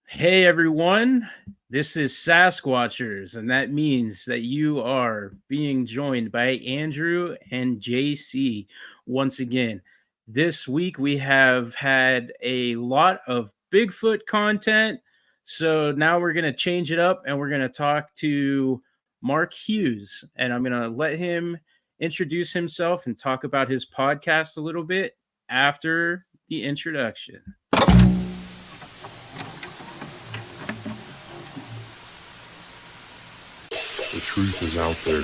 Hey everyone, this is Sasquatchers, and that means that you are being joined by Andrew and JC once again. This week we have had a lot of Bigfoot content, so now we're going to change it up and we're going to talk to Mark Hughes, and I'm going to let him introduce himself and talk about his podcast a little bit after the introduction. The truth is out there.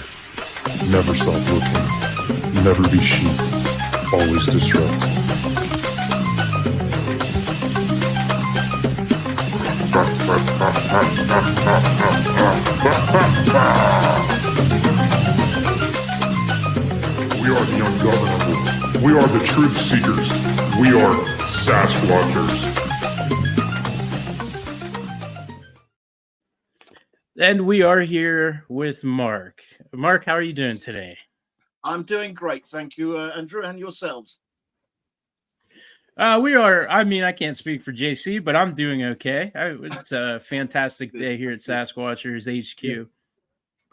Never stop looking. Never be sheep. Always disrupt. We are the ungovernable. We are the truth seekers. We are Sasquatchers. And we are here with Mark. Mark, how are you doing today? I'm doing great, thank you, Andrew, and yourselves. We are. I mean, I can't speak for JC, but I'm doing okay. It's a fantastic day here at Sasquatchers HQ.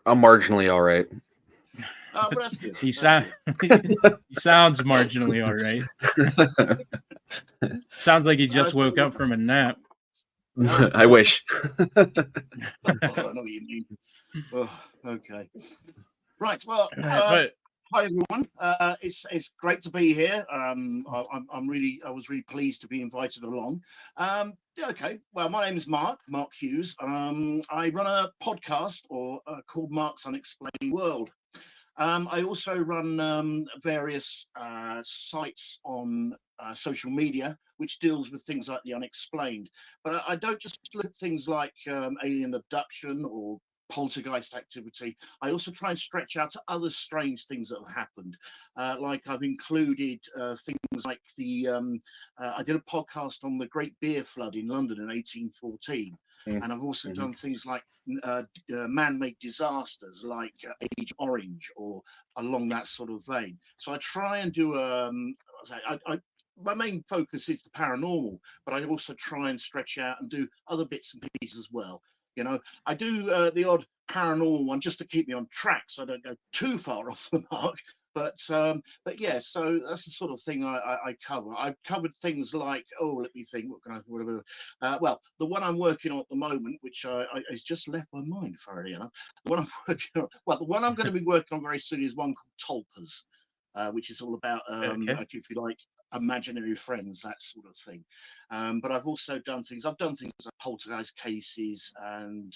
I'm marginally all right. Oh, well, that's good. He sounds marginally all right. Sounds like he just woke up from a nap. I wish. Oh, I know what you mean. Oh, okay. Right. Well, hi everyone. It's great to be here. I was really pleased to be invited along. Okay. Well, my name is Mark Hughes. I run a podcast called Marks Unexplained World. I also run various sites on social media, which deals with things like the unexplained. But I don't just look at things like alien abduction or poltergeist activity. I also try and stretch out to other strange things that have happened. Like I've included things like I did a podcast on the Great Beer Flood in London in 1814. And I've also done things like man-made disasters like Age Orange or along that sort of vein. So I try and do my main focus is the paranormal, but I also try and stretch out and do other bits and pieces as well. You know, I do the odd paranormal one just to keep me on track, so I don't go too far off the mark. But yeah, so that's the sort of thing I cover. I've covered things like, let me think, well, the one I'm working on at the moment, which has just left my mind, fairly enough. The one I'm working on, well, the one I'm going to be working on very soon is one called Tulpas. Which is all about, like, if you like, imaginary friends, that sort of thing. But I've also done things like poltergeist cases and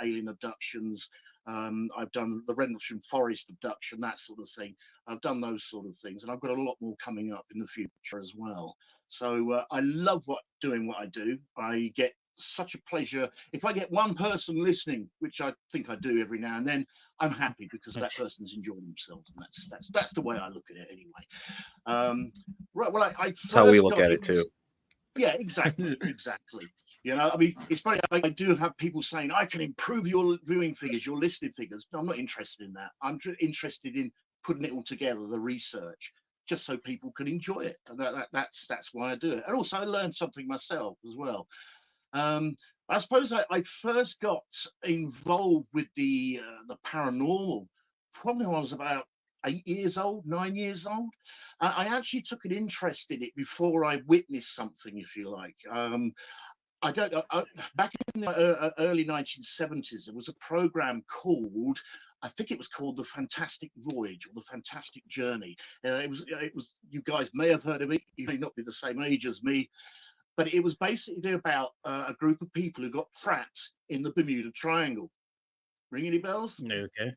alien abductions. I've done the Rendlesham Forest abduction, that sort of thing. I've done those sort of things, and I've got a lot more coming up in the future as well. So I love doing what I do. I get such a pleasure if I get one person listening, which I think I do every now and then. I'm happy because that person's enjoying themselves, and that's the way I look at it anyway. Right. Well, that's how we look at it too. Yeah, exactly. You know, I mean, it's funny. I do have people saying I can improve your viewing figures, your listening figures. No, I'm not interested in that. I'm interested in putting it all together, the research, just so people can enjoy it. And that's why I do it. And also, I learned something myself as well. I suppose I first got involved with the paranormal probably when I was about 9 years old. I actually took an interest in it before I witnessed something, if you like. Back in the early 1970s, there was a program called, I think it was called The Fantastic Voyage or The Fantastic Journey. It was. You guys may have heard of it. You may not be the same age as me. But it was basically about a group of people who got trapped in the Bermuda Triangle. Ring any bells? Okay.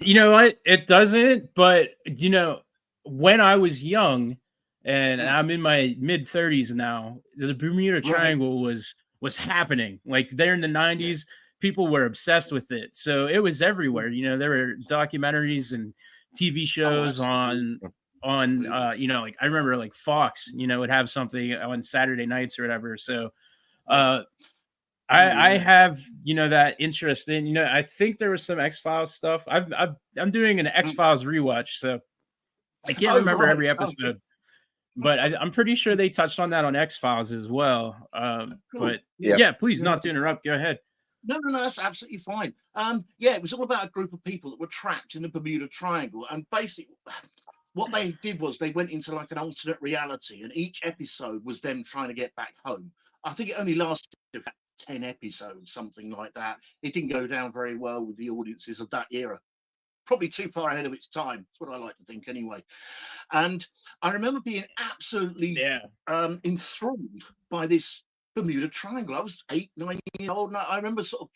You know what? It doesn't, but you know, when I was young, and I'm in my mid 30s now, the Bermuda Triangle was happening. Like there in the 90s, people were obsessed with it. So it was everywhere. You know, there were documentaries and TV shows on you know, like I remember like Fox, you know, would have something on Saturday nights or whatever. So I have, you know, that interest in, you know, I think there was some X-Files stuff. I'm doing an X-Files rewatch, so I can't remember every episode. but I'm pretty sure they touched on that on X-Files as well. Cool. But Yep. yeah, please, not to interrupt. Go ahead. No, that's absolutely fine. Yeah, it was all about a group of people that were trapped in the Bermuda Triangle, and basically what they did was they went into like an alternate reality, and each episode was them trying to get back home. I think it only lasted about 10 episodes, something like that. It didn't go down very well with the audiences of that era. Probably too far ahead of its time. That's what I like to think anyway. And I remember being absolutely enthralled by this Bermuda Triangle. I was 8, 9 years old, and I remember sort of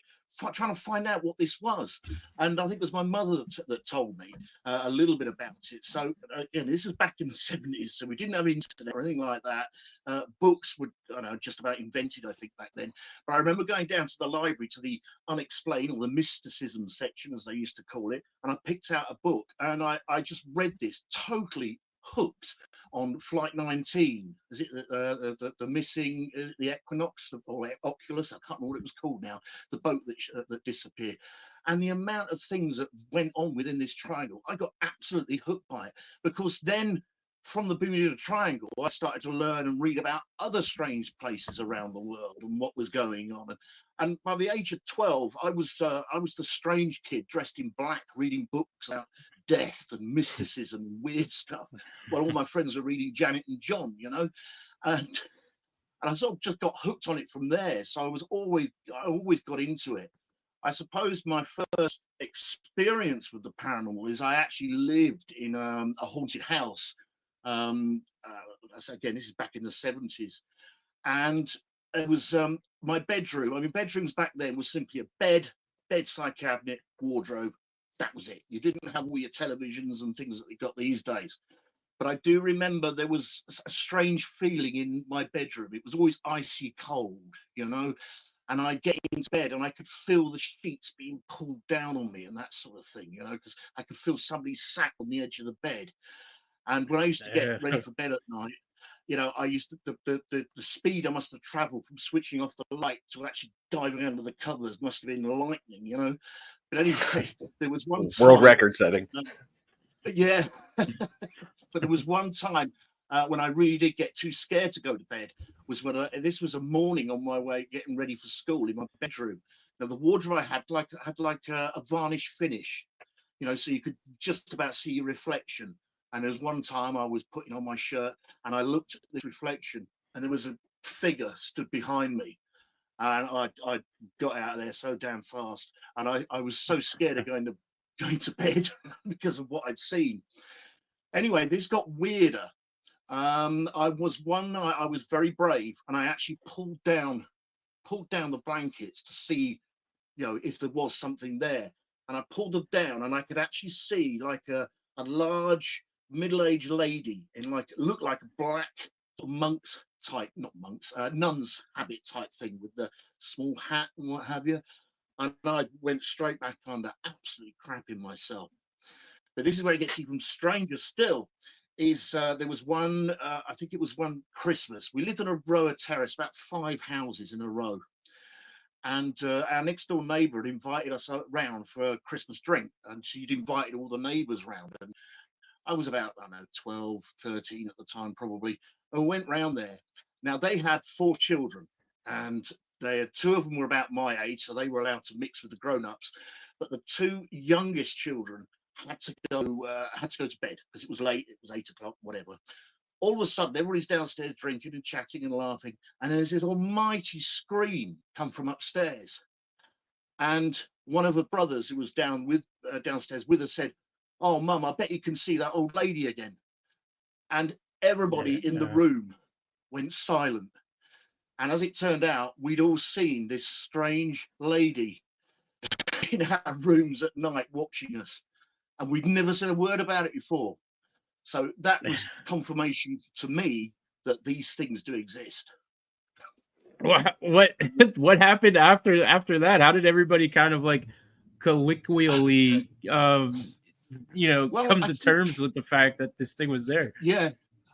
trying to find out what this was. And I think it was my mother that told me a little bit about it. So again, this was back in the 70s, so we didn't have internet or anything like that. Books were, I don't know, just about invented, I think, back then. But I remember going down to the library, to the unexplained, or the mysticism section, as they used to call it, and I picked out a book, and I just read this, totally hooked on Flight 19. Is it the missing, the Equinox, or Oculus? I can't remember what it was called now. The boat that disappeared, and the amount of things that went on within this triangle, I got absolutely hooked by it. Because then, from the Bermuda Triangle, I started to learn and read about other strange places around the world and what was going on. And by the age of 12, I was the strange kid dressed in black, reading books about death and mysticism and weird stuff, while all my friends were reading Janet and John, you know. And I sort of just got hooked on it from there. So I always got into it. I suppose my first experience with the paranormal is I actually lived in a haunted house. Again, this is back in the 70s, and it was my bedroom. I mean, bedrooms back then was simply a bed, bedside cabinet, wardrobe. That was it. You didn't have all your televisions and things that we got these days. But I do remember there was a strange feeling in my bedroom. It was always icy cold, you know, and I'd get into bed and I could feel the sheets being pulled down on me and that sort of thing, you know, because I could feel somebody sat on the edge of the bed. And when I used to get ready for bed at night, you know, I used to, the speed I must have traveled from switching off the light to actually diving under the covers must have been lightning, you know. But anyway, there was one world time, record setting. Yeah. But there was one time when I really did get too scared to go to bed, was when this was a morning on my way getting ready for school in my bedroom. Now the wardrobe I had like a varnish finish, you know, so you could just about see your reflection. And there was one time I was putting on my shirt and I looked at this reflection and there was a figure stood behind me. And I got out of there so damn fast. And I was so scared of going to bed because of what I'd seen. Anyway, this got weirder. One night I was very brave and I actually pulled down the blankets to see, you know, if there was something there. And I pulled them down and I could actually see like a large middle-aged lady in looked like a black sort of monks type, not monks, nuns habit type thing with the small hat and what have you. And I went straight back under, absolutely crapping myself. But this is where it gets even stranger still. Is there was one, I think it was one Christmas. We lived on a row of terrace, about 5 houses in a row. And our next door neighbour had invited us round for a Christmas drink. And she'd invited all the neighbours round. And I was about, I don't know, 12, 13 at the time, probably. And we went round there. Now, they had 4 children. And 2 of them were about my age, so they were allowed to mix with the grown-ups. But the 2 youngest children had to go to bed because it was late. It was 8 o'clock, whatever. All of a sudden, everybody's downstairs drinking and chatting and laughing, and there's this almighty scream come from upstairs. And one of her brothers, who was downstairs with us, said, "Oh, Mum, I bet you can see that old lady again." And everybody in the room went silent. And as it turned out, we'd all seen this strange lady in our rooms at night watching us. And we'd never said a word about it before. So that was confirmation to me that these things do exist. What happened after that? How did everybody kind of like colloquially, come to terms with the fact that this thing was there? Yeah.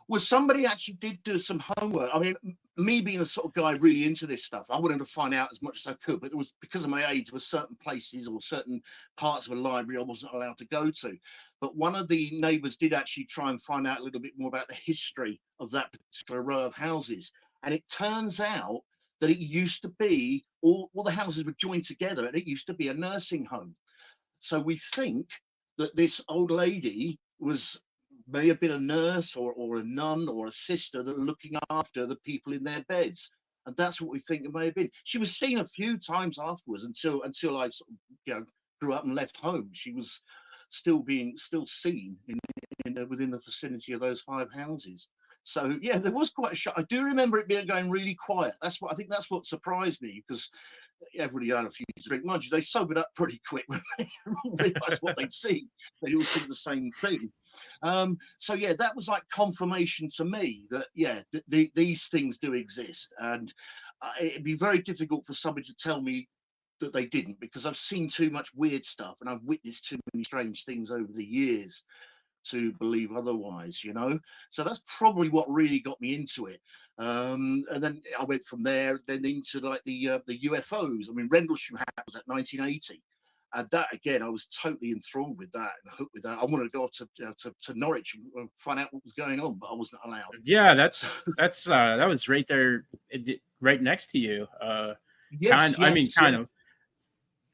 Well, somebody actually did do some homework. I mean, me being a sort of guy really into this stuff, I wanted to find out as much as I could, but it was because of my age, there were certain places or certain parts of a library I wasn't allowed to go to. but one of the neighbors did actually try and find out a little bit more about the history of that particular row of houses. And it turns out that it used to be, all the houses were joined together, and it used to be a nursing home. So we think that this old lady may have been a nurse or a nun or a sister that were looking after the people in their beds. And that's what we think it may have been. She was seen a few times afterwards until I sort of, grew up and left home. She was still seen within the vicinity of those 5 houses. So yeah, there was quite a shock. I do remember it going really quiet. That's what surprised me, because everybody had a few to drink. Mind you, they sobered up pretty quick when they realised what they'd seen. They all seen the same thing. So yeah, that was like confirmation to me that these things do exist, and it'd be very difficult for somebody to tell me that they didn't, because I've seen too much weird stuff and I've witnessed too many strange things over the years to believe otherwise, So that's probably what really got me into it. And then I went from there then into like the UFOs. I mean, Rendlesham House was at 1980. And that, again, I was totally enthralled with that and hooked with that. I wanted to go to Norwich and find out what was going on, but I wasn't allowed. Yeah, that was right there, right next to you. Yes, kind of.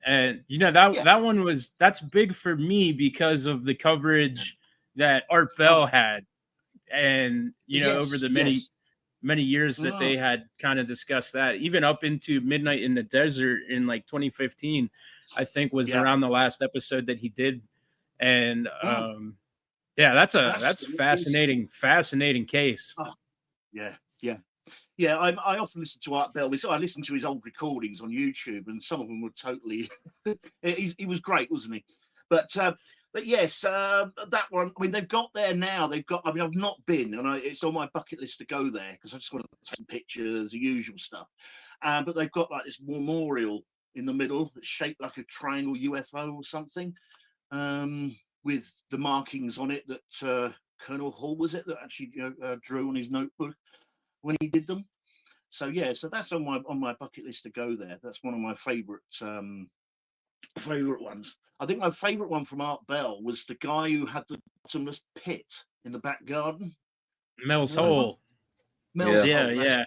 And that one that's big for me because of the coverage that Art Bell had, and over the many years that they had kind of discussed that, even up into Midnight in the Desert in like 2015, I think was around the last episode that he did. And that's fascinating case. Oh, yeah. I often listen to Art Bell. I listened to his old recordings on YouTube, and some of them were totally. He was great, wasn't he? But yes, that one. I mean, they've got there now. I mean, I've not been, and it's on my bucket list to go there because I just want to take pictures, the usual stuff. But they've got like this memorial in the middle that's shaped like a triangle UFO or something, with the markings on it that Colonel Hall that actually drew on his notebook when he did them. So that's on my bucket list to go there. That's one of my favorite ones. I think my favorite one from Art Bell was the guy who had the bottomless pit in the back garden. Mel's Hole. Mel's Hole. Yeah.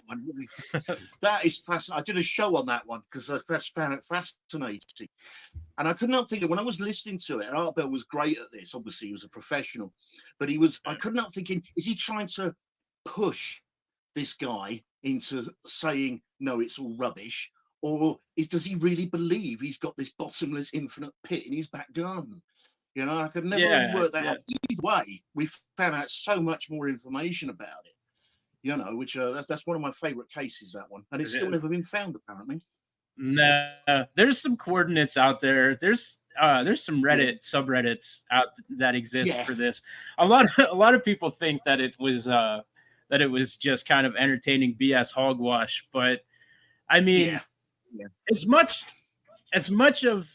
That is fascinating. I did a show on that one because I found it fascinating. And I could not think of, when I was listening to it, and Art Bell was great at this, obviously he was a professional, but I could not thinking, is he trying to push this guy into saying, no, it's all rubbish? Or does he really believe he's got this bottomless infinite pit in his back garden? I could never really work that out. Either way, we found out so much more information about it, which that's one of my favorite cases, that one. And it's still never been found, apparently. No, there's some coordinates out there. There's some Reddit subreddits out that exist for this. A lot of people think that it was just kind of entertaining BS hogwash, but I mean, as much of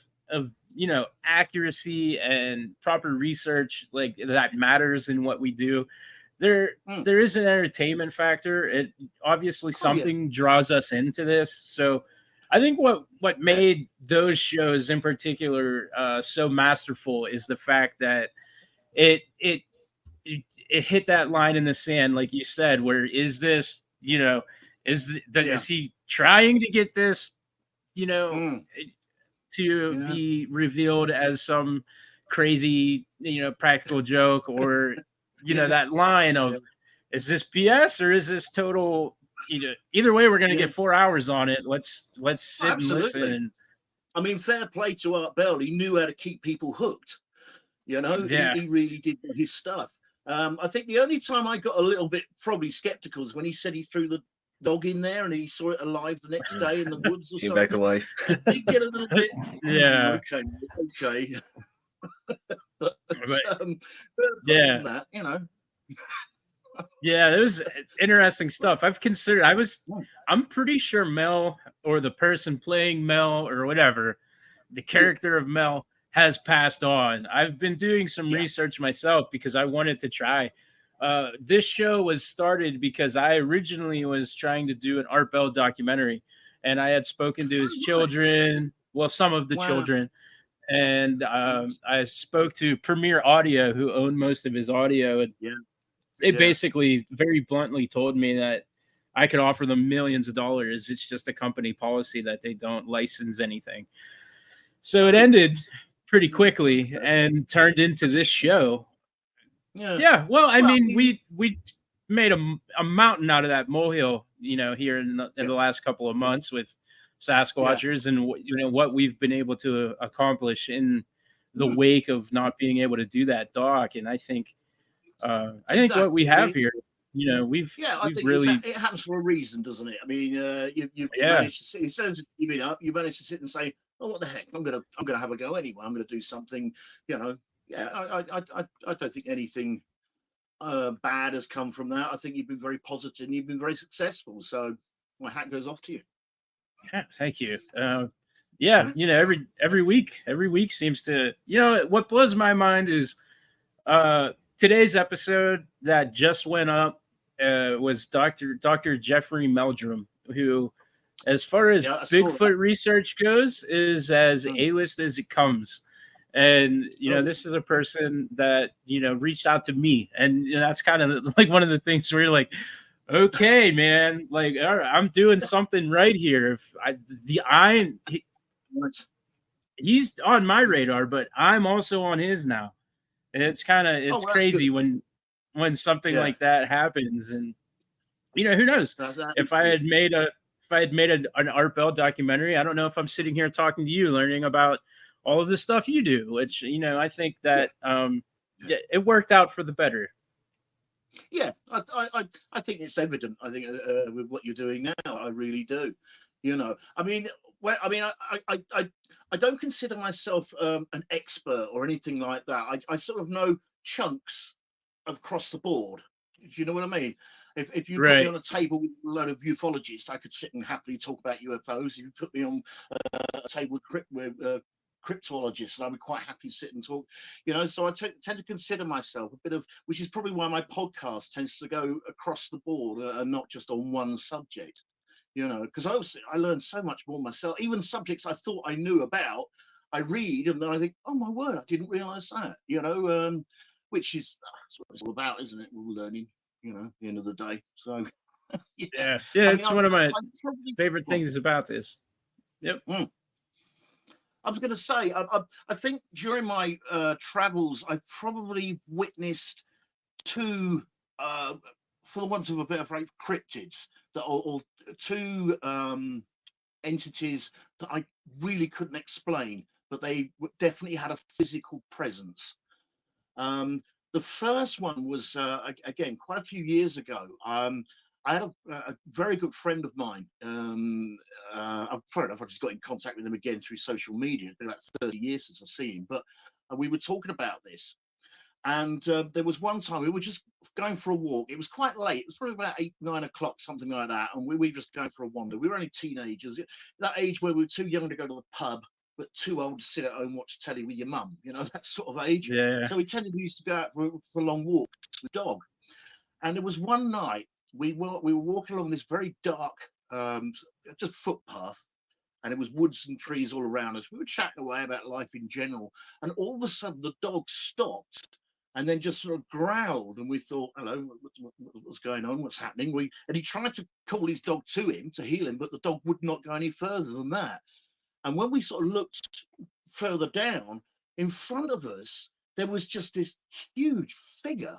accuracy and proper research like that matters in what we do, there is an entertainment factor. It obviously something draws us into this. So I think what made those shows in particular so masterful is the fact that it hit that line in the sand, like you said, where is this, is he trying to get this, to be revealed as some crazy, practical joke, or, that line of, is this BS or is this total, either way, we're going to get 4 hours on it. Let's sit and listen. I mean, fair play to Art Bell. He knew how to keep people hooked. He really did his stuff. I think the only time I got a little bit probably skeptical is when he said he threw the dog in there and he saw it alive the next day in the woods or Came something. back to life. He get a little bit. Okay. but that, Yeah, it was interesting stuff. I'm pretty sure Mel, or the person playing Mel or whatever, the character of Mel, has passed on. I've been doing some research myself because I wanted to try. This show was started because I originally was trying to do an Art Bell documentary, and I had spoken to his children, well, some of the children, and I spoke to Premier Audio, who owned most of his audio, and they basically very bluntly told me that I could offer them millions of dollars. It's just a company policy that they don't license anything. So it ended pretty quickly and turned into this show. Yeah. Well, I mean, we made a mountain out of that molehill, here in the last couple of months with Sasquatchers, and what we've been able to accomplish in the wake of not being able to do that dock. And I think what we have here, we've really, it happens for a reason, doesn't it? I mean, you managed to sit, instead of just giving up, you managed to sit and say, "Oh, what the heck? I'm gonna have a go anyway. I'm gonna do something." I don't think anything bad has come from that. I think you've been very positive and you've been very successful. So my hat goes off to you. Yeah, thank you. Every week seems to, what blows my mind is today's episode that just went up was Dr. Jeffrey Meldrum, who, as far as Bigfoot research goes, is as A-list as it comes. And, this is a person that, reached out to me. And that's kind of like one of the things where you're like, okay, man, like, all right, I'm doing something right here. He's on my radar, but I'm also on his now. And it's crazy when something like that happens. And, who knows? If I had made an Art Bell documentary, I don't know if I'm sitting here talking to you, learning about all of the stuff you do, which, I think that it worked out for the better. Yeah, I think it's evident. I think with what you're doing now, I really do. I mean, I don't consider myself an expert or anything like that. I sort of know chunks across the board. Do you know what I mean? If you put me on a table with a load of ufologists, I could sit and happily talk about UFOs. If you put me on a table with cryptologists, and I would quite happy to sit and talk, so I tend to consider myself a bit of, which is probably why my podcast tends to go across the board and not just on one subject, because I learned so much more myself. Even subjects I thought I knew about, I read and then I think, oh my word, I didn't realize that, which is that's what it's all about, isn't it? We're all learning, at the end of the day. So it's one of my favorite things about this. Yep. I was going to say, I think during my travels, I've probably witnessed two, for the want of a better phrase, cryptids, or two entities that I really couldn't explain, but they definitely had a physical presence. The first one was, again, quite a few years ago. I had a very good friend of mine. Fair enough, I just got in contact with him again through social media. It's been about 30 years since I've seen him, but we were talking about this. And there was one time we were just going for a walk. It was quite late. It was probably about 8, 9 o'clock, something like that. And we were just going for a wander. We were only teenagers, that age where we were too young to go to the pub, but too old to sit at home and watch telly with your mum, that sort of age. Yeah. So we tended to used to go out for long walks with the dog. And there was one night, we were walking along this very dark, just footpath, and it was woods and trees all around us. We were chatting away about life in general, and all of a sudden the dog stopped and then just sort of growled, and we thought, hello, what's going on? What's happening? And he tried to call his dog to him to heal him, but the dog would not go any further than that. And when we sort of looked further down, in front of us, there was just this huge figure.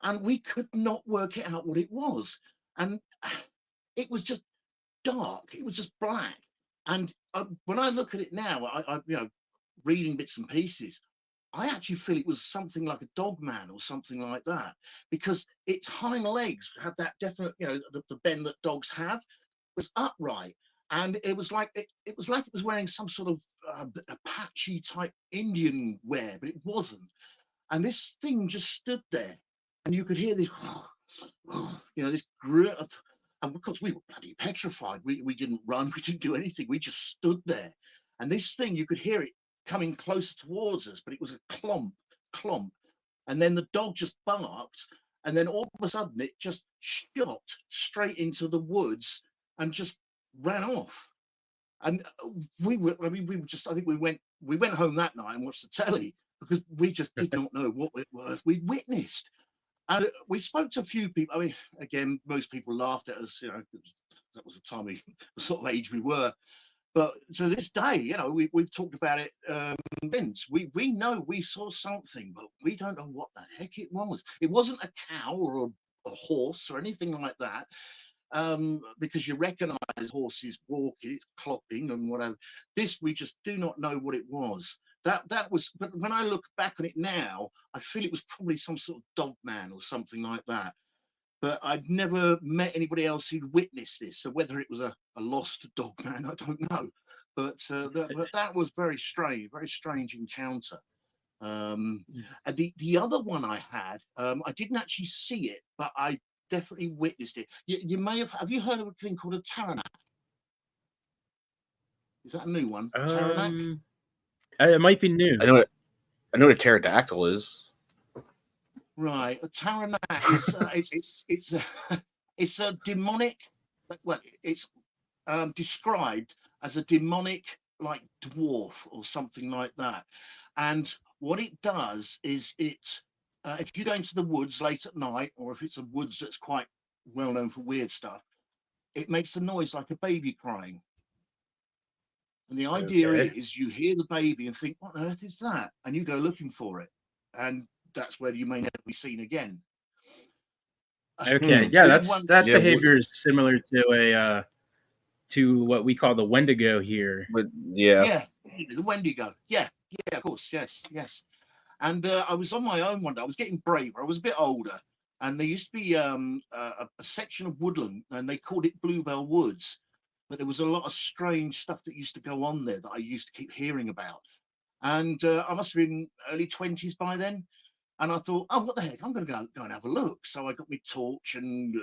And we could not work it out what it was. And it was just dark. It was just black. And when I look at it now, I reading bits and pieces, I actually feel it was something like a dog man or something like that, because its hind legs had that definite, the bend that dogs have, was upright. And it was like it was wearing some sort of Apache type Indian wear, but it wasn't. And this thing just stood there. And you could hear this, this growth. And of course, we were bloody petrified. We didn't run. We didn't do anything. We just stood there. And this thing, you could hear it coming closer towards us, but it was a clomp. And then the dog just barked. And then all of a sudden, it just shot straight into the woods and just ran off. And we were just, I think we went home that night and watched the telly because we just did not know what it was we witnessed. And we spoke to a few people. I mean, again, most people laughed at us, that was the time the sort of age we were. But to this day, we've talked about it since. We know we saw something, but we don't know what the heck it was. It wasn't a cow or a horse or anything like that, because you recognise horses walking, it's clopping and whatever. This, we just do not know what it was. That was, but when I look back on it now, I feel it was probably some sort of dog man or something like that. But I'd never met anybody else who'd witnessed this. So whether it was a lost dog man, I don't know. But that was very strange encounter. And the other one I had, I didn't actually see it, but I definitely witnessed it. You may have you heard of a thing called a Taranak? Is that a new one? Taranak? It might be new. I know what a pterodactyl is. Right, a Taranak is it's a demonic. Well, it's described as a demonic like dwarf or something like that. And what it does is if you go into the woods late at night, or if it's a woods that's quite well known for weird stuff, it makes a noise like a baby crying. And the idea is you hear the baby and think, what on earth is that? And you go looking for it. And that's where you may never be seen again. Okay. Yeah, that behavior is similar to to what we call the Wendigo here. But the Wendigo. Yeah, of course. Yes. And I was on my own one day. I was getting braver. I was a bit older. And there used to be a section of woodland, and they called it Bluebell Woods. But there was a lot of strange stuff that used to go on there that I used to keep hearing about. And I must have been early 20s by then. And I thought, oh, what the heck? I'm going to go and have a look. So I got my torch, and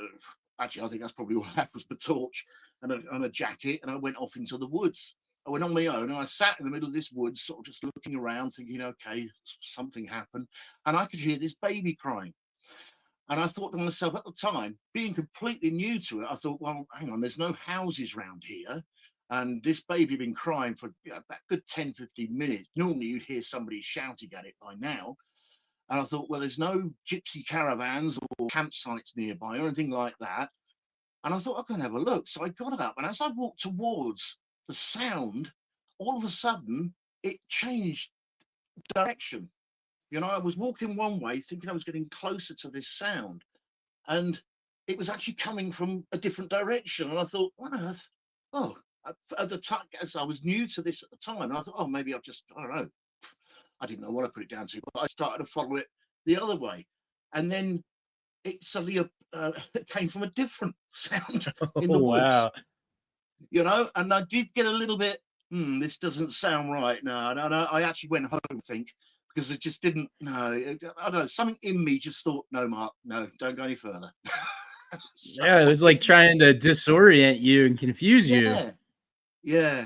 actually, I think that's probably what I had was the torch and a jacket. And I went off into the woods. I went on my own, and I sat in the middle of this woods, sort of just looking around, thinking, okay, something happened. And I could hear this baby crying. And I thought to myself at the time, being completely new to it, I thought, well, hang on, there's no houses around here. And this baby had been crying for about a good 10, 15 minutes. Normally you'd hear somebody shouting at it by now. And I thought, well, there's no gypsy caravans or campsites nearby or anything like that. And I thought, I'll go and have a look. So I got up, and as I walked towards the sound, all of a sudden it changed direction. I was walking one way thinking I was getting closer to this sound, and it was actually coming from a different direction. And I thought, what on earth? Oh, at the time, as I was new to this at the time, and I thought, oh, maybe I don't know. I didn't know what I put it down to, but I started to follow it the other way. And then it suddenly came from a different sound in the woods. Wow. And I did get a little bit, this doesn't sound right. No, I actually went home, I think, because it just didn't, I don't know, something in me just thought, no, Mark, no, don't go any further. It was like trying to disorient you and confuse you. Yeah.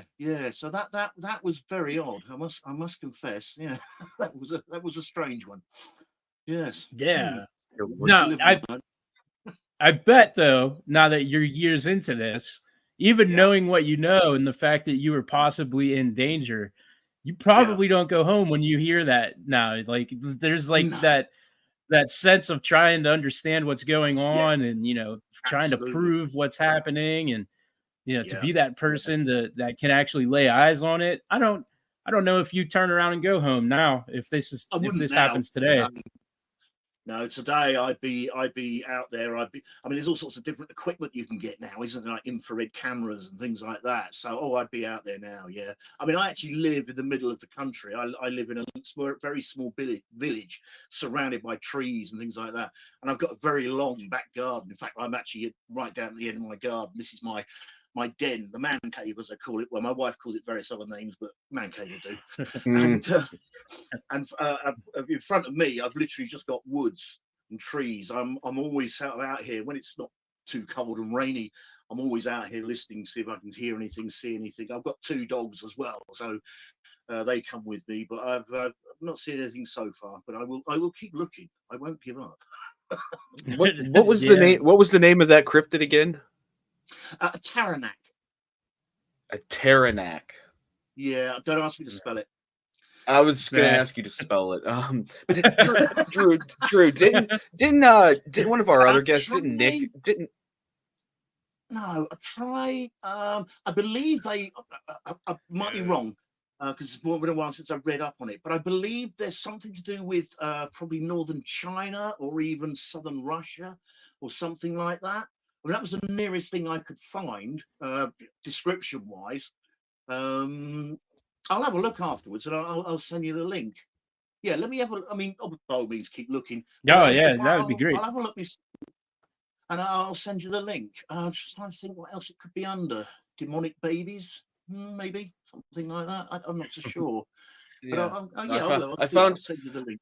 So that was very odd. I must confess. Yeah, that was a strange one. Yes. Yeah. No, I bet though, now that you're years into this, even knowing what you know and the fact that you were possibly in danger, you probably don't go home when you hear that now. Like there's like that sense of trying to understand what's going on and trying to prove what's happening and to be that person that can actually lay eyes on it. I don't know if you turn around and go home now if this happens today. No, today I'd be out there. I mean, there's all sorts of different equipment you can get now, isn't there? Like infrared cameras and things like that. So, I'd be out there now. Yeah. I mean, I actually live in the middle of the country. I live in a very small village surrounded by trees and things like that. And I've got a very long back garden. In fact, I'm actually right down at the end of my garden. This is my den, the man cave, as I call it. Well, my wife calls it various other names, but man cave will do. and in front of me, I've literally just got woods and trees. I'm always out here when it's not too cold and rainy. I'm always out here listening, see if I can hear anything, see anything. I've got 2 dogs as well, so they come with me. But I've not seen anything so far. But I will keep looking. I won't give up. What was the name? What was the name of that cryptid again? A Taranak. A Taranak. Yeah, don't ask me to spell it. I was going to ask you to spell it. But Drew, didn't one of our other guests, didn't No, I tried. I believe I might be wrong because it's more than a while since I read up on it. But I believe there's something to do with probably northern China or even southern Russia or something like that. I mean, that was the nearest thing I could find description-wise. I'll have a look afterwards, and I'll send you the link. Yeah, let me have a. I mean, by all means, keep looking. Oh yeah, that would be great. I'll have a look. And I'll send you the link. I'm just trying to think what else it could be under. Demonic babies, maybe something like that. I'm not so sure. Yeah, But I will. I'll send you the link.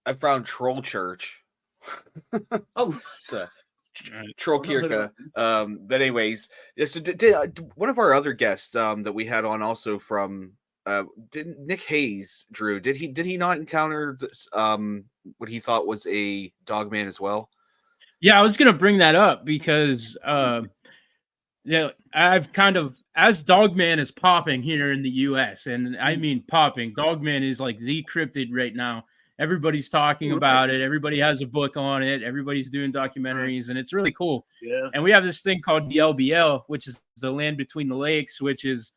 I found Troll Church. Oh, Troll Kirka. But anyways, yeah, so did one of our other guests that we had on also from Nick Hayes, Drew, did he not encounter this, what he thought was a dogman as well? Yeah, I was gonna bring that up because I've kind of, as Dogman is popping here in the US, and I mean popping, Dogman is like the cryptid right now. Everybody's talking about it, everybody has a book on it, everybody's doing documentaries, and it's really cool. Yeah. And we have this thing called the LBL, which is the land between the lakes, which is,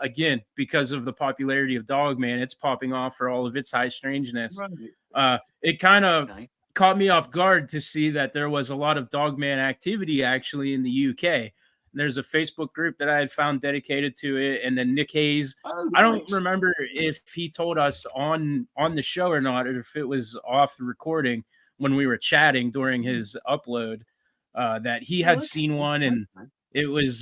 again, because of the popularity of Dogman, it's popping off for all of its high strangeness. It kind of caught me off guard to see that there was a lot of Dogman activity actually in the UK. There's a Facebook group that I had found dedicated to it, and then Nick Hayes. I don't remember if he told us on the show or not, or if it was off the recording when we were chatting during his upload, that he had seen one, and it was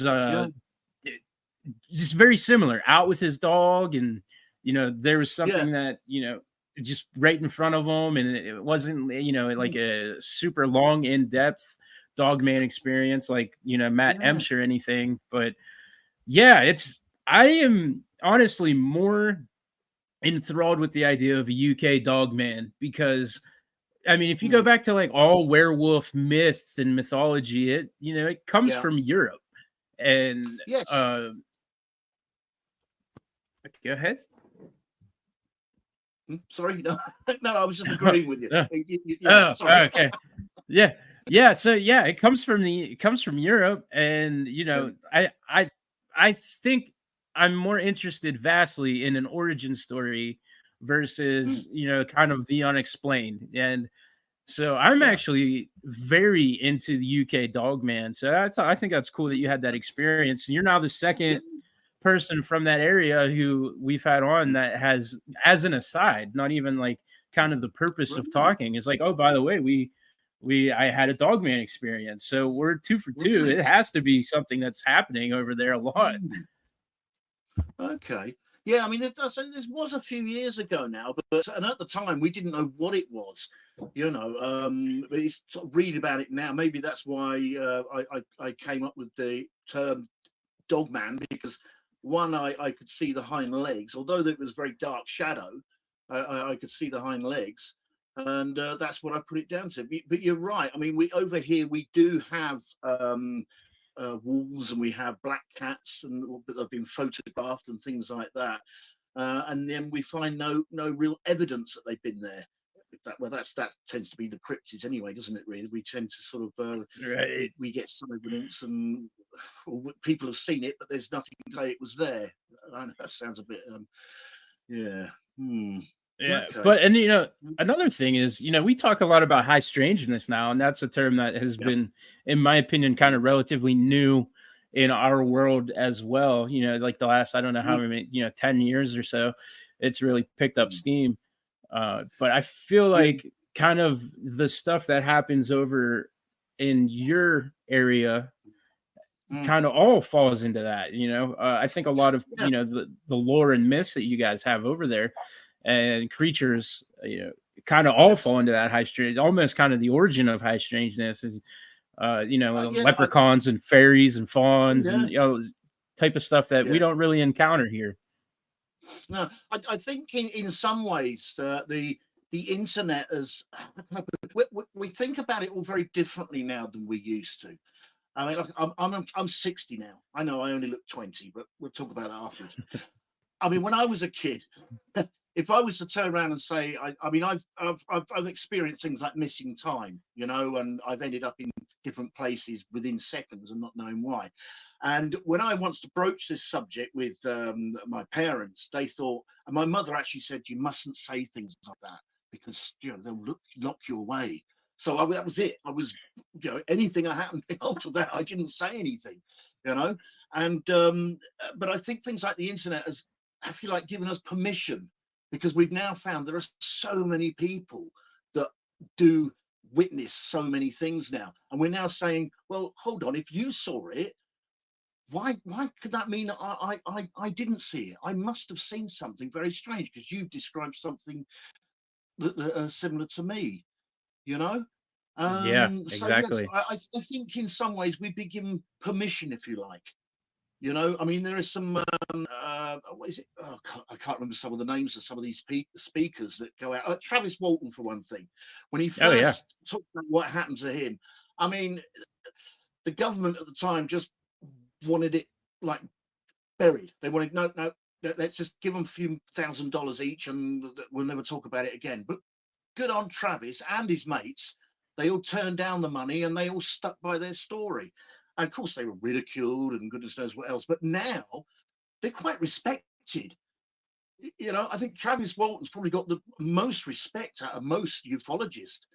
just very similar. Out with his dog, and there was something that just right in front of him, and it wasn't like a super long, in-depth Dogman experience like Matt Emsh or anything, but I am honestly more enthralled with the idea of a UK Dogman, because I mean, if you go back to like all werewolf myth and mythology, it comes from Europe. And go ahead. Sorry, no, I was just agreeing with you. Sorry. Okay. Yeah. So it comes from Europe, and I think I'm more interested vastly in an origin story versus kind of the unexplained. And so I'm actually very into the UK Dogman. So I think that's cool that you had that experience, and you're now the second person from that area who we've had on that has, as an aside, not even like kind of the purpose of talking, is like, oh, by the way, I had a Dogman experience. So we're 2 for 2. It has to be something that's happening over there a lot. Okay. Yeah, I mean, this was a few years ago now, but and at the time we didn't know what it was, but it's sort of read about it now. Maybe that's why I came up with the term Dogman, because one, I could see the hind legs, although it was very dark shadow, I could see the hind legs. And that's what I put it down to. But you're right. I mean, over here we do have wolves, and we have black cats, and that have been photographed and things like that. And then we find no real evidence that they've been there. That tends to be the cryptids anyway, doesn't it? Really, we tend to sort of we get some evidence, and people have seen it, but there's nothing to say it was there. I know that sounds a bit, yeah. Yeah, okay. But another thing is, we talk a lot about high strangeness now, and that's a term that has been, in my opinion, kind of relatively new in our world as well. Like the last, I don't know how many, 10 years or so, it's really picked up steam. But I feel like kind of the stuff that happens over in your area kind of all falls into that. I think a lot of the lore and myths that you guys have over there and creatures, kind of all fall into that high strange, almost kind of the origin of high strangeness is, leprechauns and fairies and fawns and type of stuff that we don't really encounter here. No, I think in some ways the internet we think about it all very differently now than we used to. I mean, look, I'm 60 now. I know I only look 20, but we'll talk about that afterwards. I mean, when I was a kid, if I was to turn around and say, I mean, I've experienced things like missing time, you know, and I've ended up in different places within seconds and not knowing why. And when I once to broach this subject with my parents, they thought, and my mother actually said, you mustn't say things like that because, you know, they'll lock you away. So that was it. I was, you know, anything I happened after that, I didn't say anything, you know. And but I think things like the internet has, I feel like, given us permission, because we've now found there are so many people that do witness so many things now, and we're now saying, well, hold on, if you saw it, why could that mean I didn't see it? I must have seen something very strange because you've described something that similar to me, you know. Yeah, So yes, exactly. I think in some ways we've been given permission, if you like. You know, I mean, there is some, what is it? Oh, I can't remember some of the names of some of these speakers that go out. Travis Walton, for one thing, when he Oh yeah. first talked about what happened to him, I mean, the government at the time just wanted it like buried. They wanted, no, let's just give them a few $1,000 each and we'll never talk about it again. But good on Travis and his mates. They all turned down the money and they all stuck by their story. And of course, they were ridiculed and goodness knows what else. But now they're quite respected. You know, I think Travis Walton's probably got the most respect out of most ufologists.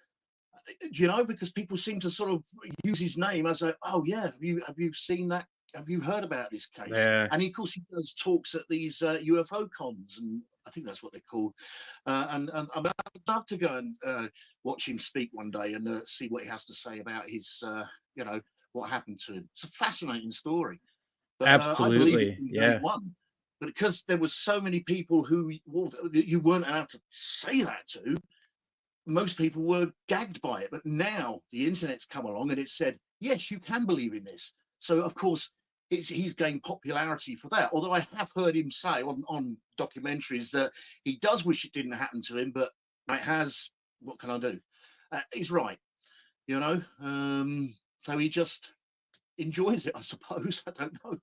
You know, because people seem to sort of use his name as a, oh yeah, have you seen that? Have you heard about this case? Yeah. And of course, he does talks at these UFO cons, and I think that's what they're called. And I'd love to go and watch him speak one day and see what he has to say about his, you know, what happened to him. It's a fascinating story. But I believe it Absolutely. from day Yeah. one. But because there were so many people who, well, you weren't allowed to say that to, most people were gagged by it. But now the internet's come along and it said, yes, you can believe in this. So of course he's gained popularity for that. Although I have heard him say on documentaries that he does wish it didn't happen to him, but it has. What can I do? He's right, you know. So he just enjoys it, I suppose. I don't know,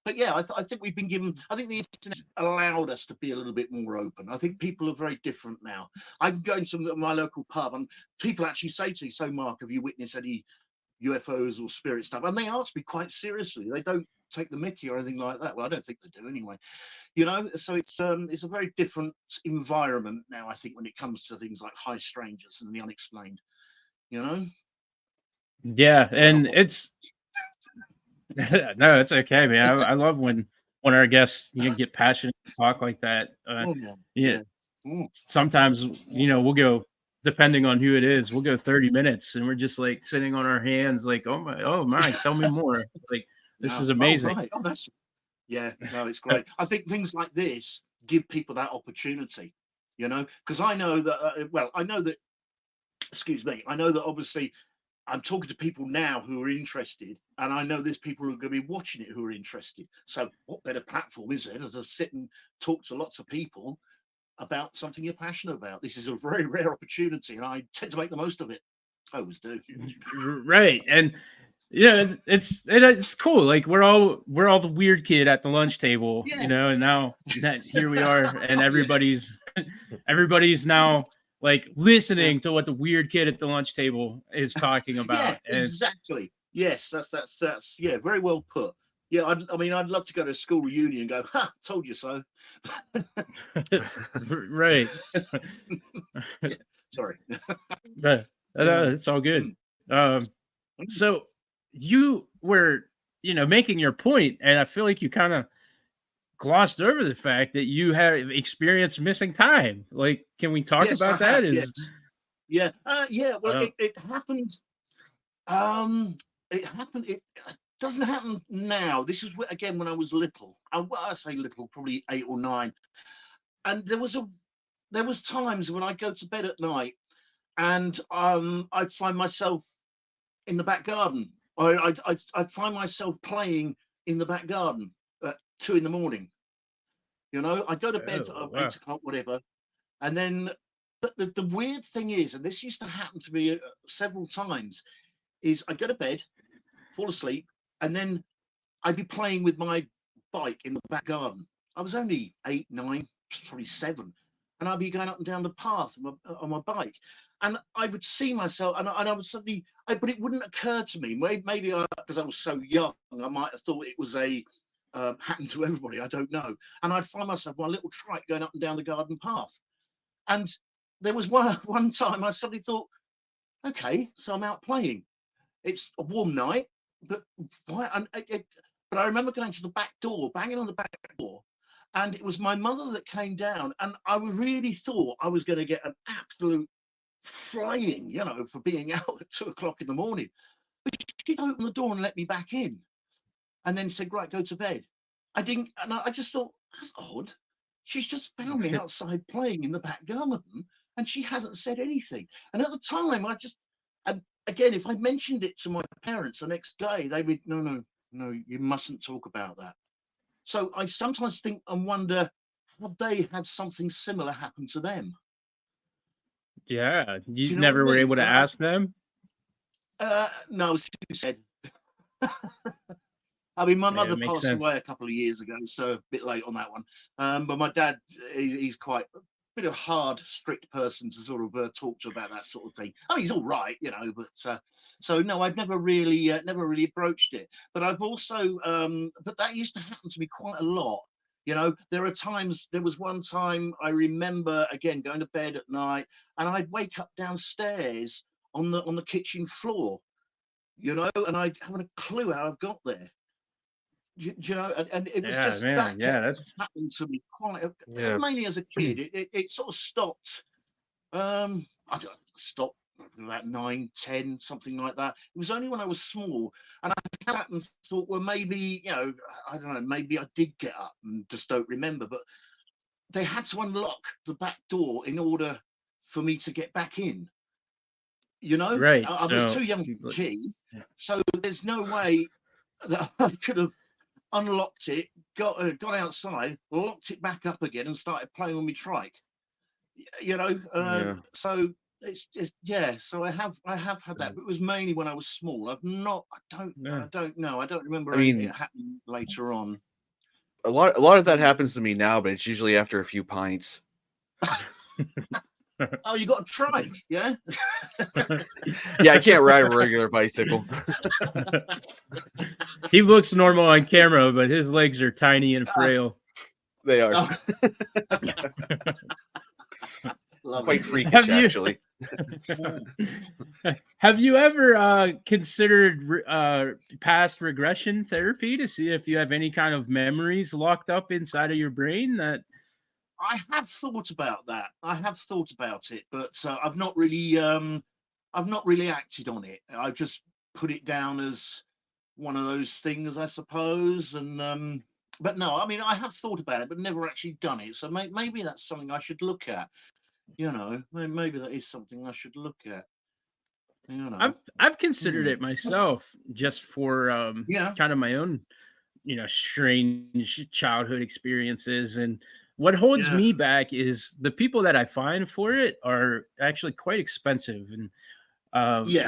but yeah, I think we've been given. I think the internet allowed us to be a little bit more open. I think people are very different now. I can go into my local pub, and people actually say to me, "So, Mark, have you witnessed any UFOs or spirit stuff?" And they ask me quite seriously. They don't take the mickey or anything like that. Well, I don't think they do anyway. You know, so it's a very different environment now, I think, when it comes to things like high strangers and the unexplained. You know. Yeah, Sorry, and it's no, it's okay, man. I love when our guests get passionate and talk like that. oh yeah, Yeah, yeah. Mm. sometimes we'll go, depending on who it is, we'll go 30 minutes and we're just like sitting on our hands, like, oh my, tell me more. Like, this Yeah. is Oh amazing. right. Oh, that's yeah. No, it's great. I think things like this give people that opportunity. You know, because I know that. Well, I know that. Excuse me. I know that obviously I'm talking to people now who are interested, and I know there's people who are going to be watching it who are interested. So, what better platform is there to sit and talk to lots of people about something you're passionate about? This is a very rare opportunity, and I tend to make the most of it. I always do. Right, and yeah, it's cool. Like we're all the weird kid at the lunch table, Yeah. and now that here we are, and Yeah. everybody's now like listening to what the weird kid at the lunch table is talking Yeah, about, and exactly. Yes, that's yeah, very well put. Yeah, I mean, I'd love to go to a school reunion and go, "Ha, told you so." right. Yeah, sorry. But Yeah. it's all good. Mm. So you were, making your point, and I feel like you kind of glossed over the fact that you have experienced missing time. Like, can we talk Yes, I about that? have. Yes. Yeah. Yeah. Well, Uh, it happened. It happened. It doesn't happen now. This is again when I was little. I say little, probably 8 or 9. And there was times when I'd go to bed at night, and I'd find myself in the back garden. I'd find myself playing in the back garden at 2 in the morning. You know, I'd go to bed at oh, wow. 8 o'clock, whatever, and then. But the weird thing is, and this used to happen to me several times, is I go to bed fall asleep, and then I'd be playing with my bike in the back garden. I was only 8, 9, probably 7, and I'd be going up and down the path on my bike, and I would see myself, and I would suddenly, but it wouldn't occur to me. Maybe because I was so young, I might have thought it was a happened to everybody. I don't know. And I'd find myself on a little trike going up and down the garden path, and there was one time I suddenly thought, okay, so I'm out playing. It's a warm night, but why? But I remember going to the back door, banging on the back door, and it was my mother that came down, and I really thought I was going to get an absolute flying, for being out at 2 o'clock in the morning. But she'd open the door and let me back in, and then said, right, go to bed. I didn't, and I just thought, that's odd. She's just found me outside playing in the back garden, and she hasn't said anything. And at the time, and again, if I mentioned it to my parents the next day, they would, no, you mustn't talk about that. So I sometimes think and wonder, have they had something similar happen to them? Yeah, you never were able to ask them? No, as you said. I mean, my mother passed away a couple of years ago, so a bit late on that one. But my dad, he's quite a bit of hard, strict person to sort of talk to about that sort of thing. Oh, he's all right, but so no, I've never really broached it. But I've also, but that used to happen to me quite a lot. There was one time I remember, again, going to bed at night, and I'd wake up downstairs on the kitchen floor, and I haven't a clue how I've got there. And it was just that that's happened to me mainly as a kid. It sort of stopped. I don't know, stopped about 9, 10, something like that. It was only when I was small, and I sat and thought, well, maybe I don't know, maybe I did get up and just don't remember. But they had to unlock the back door in order for me to get back in. Right? I was too young for the key, so there's no way that I could have unlocked it, got outside, locked it back up again, and started playing on my trike. So it's just So I have had that, but it was mainly when I was small. I don't know. I don't remember it happening later on. A lot of that happens to me now, but it's usually after a few pints. Oh, you got a trike, yeah? Yeah, I can't ride a regular bicycle. He looks normal on camera, but his legs are tiny and frail. They are. Quite freakish, actually. Have you ever considered past regression therapy to see if you have any kind of memories locked up inside of your brain that... I have thought about that. I have thought about it, but I've not really acted on it. I just put it down as one of those things, I suppose. And but no, I mean, I have thought about it, but never actually done it. So maybe that's something I should look at. Maybe that is something I should look at. I've considered it myself, just for kind of my own, strange childhood experiences. And what holds me back is the people that I find for it are actually quite expensive. And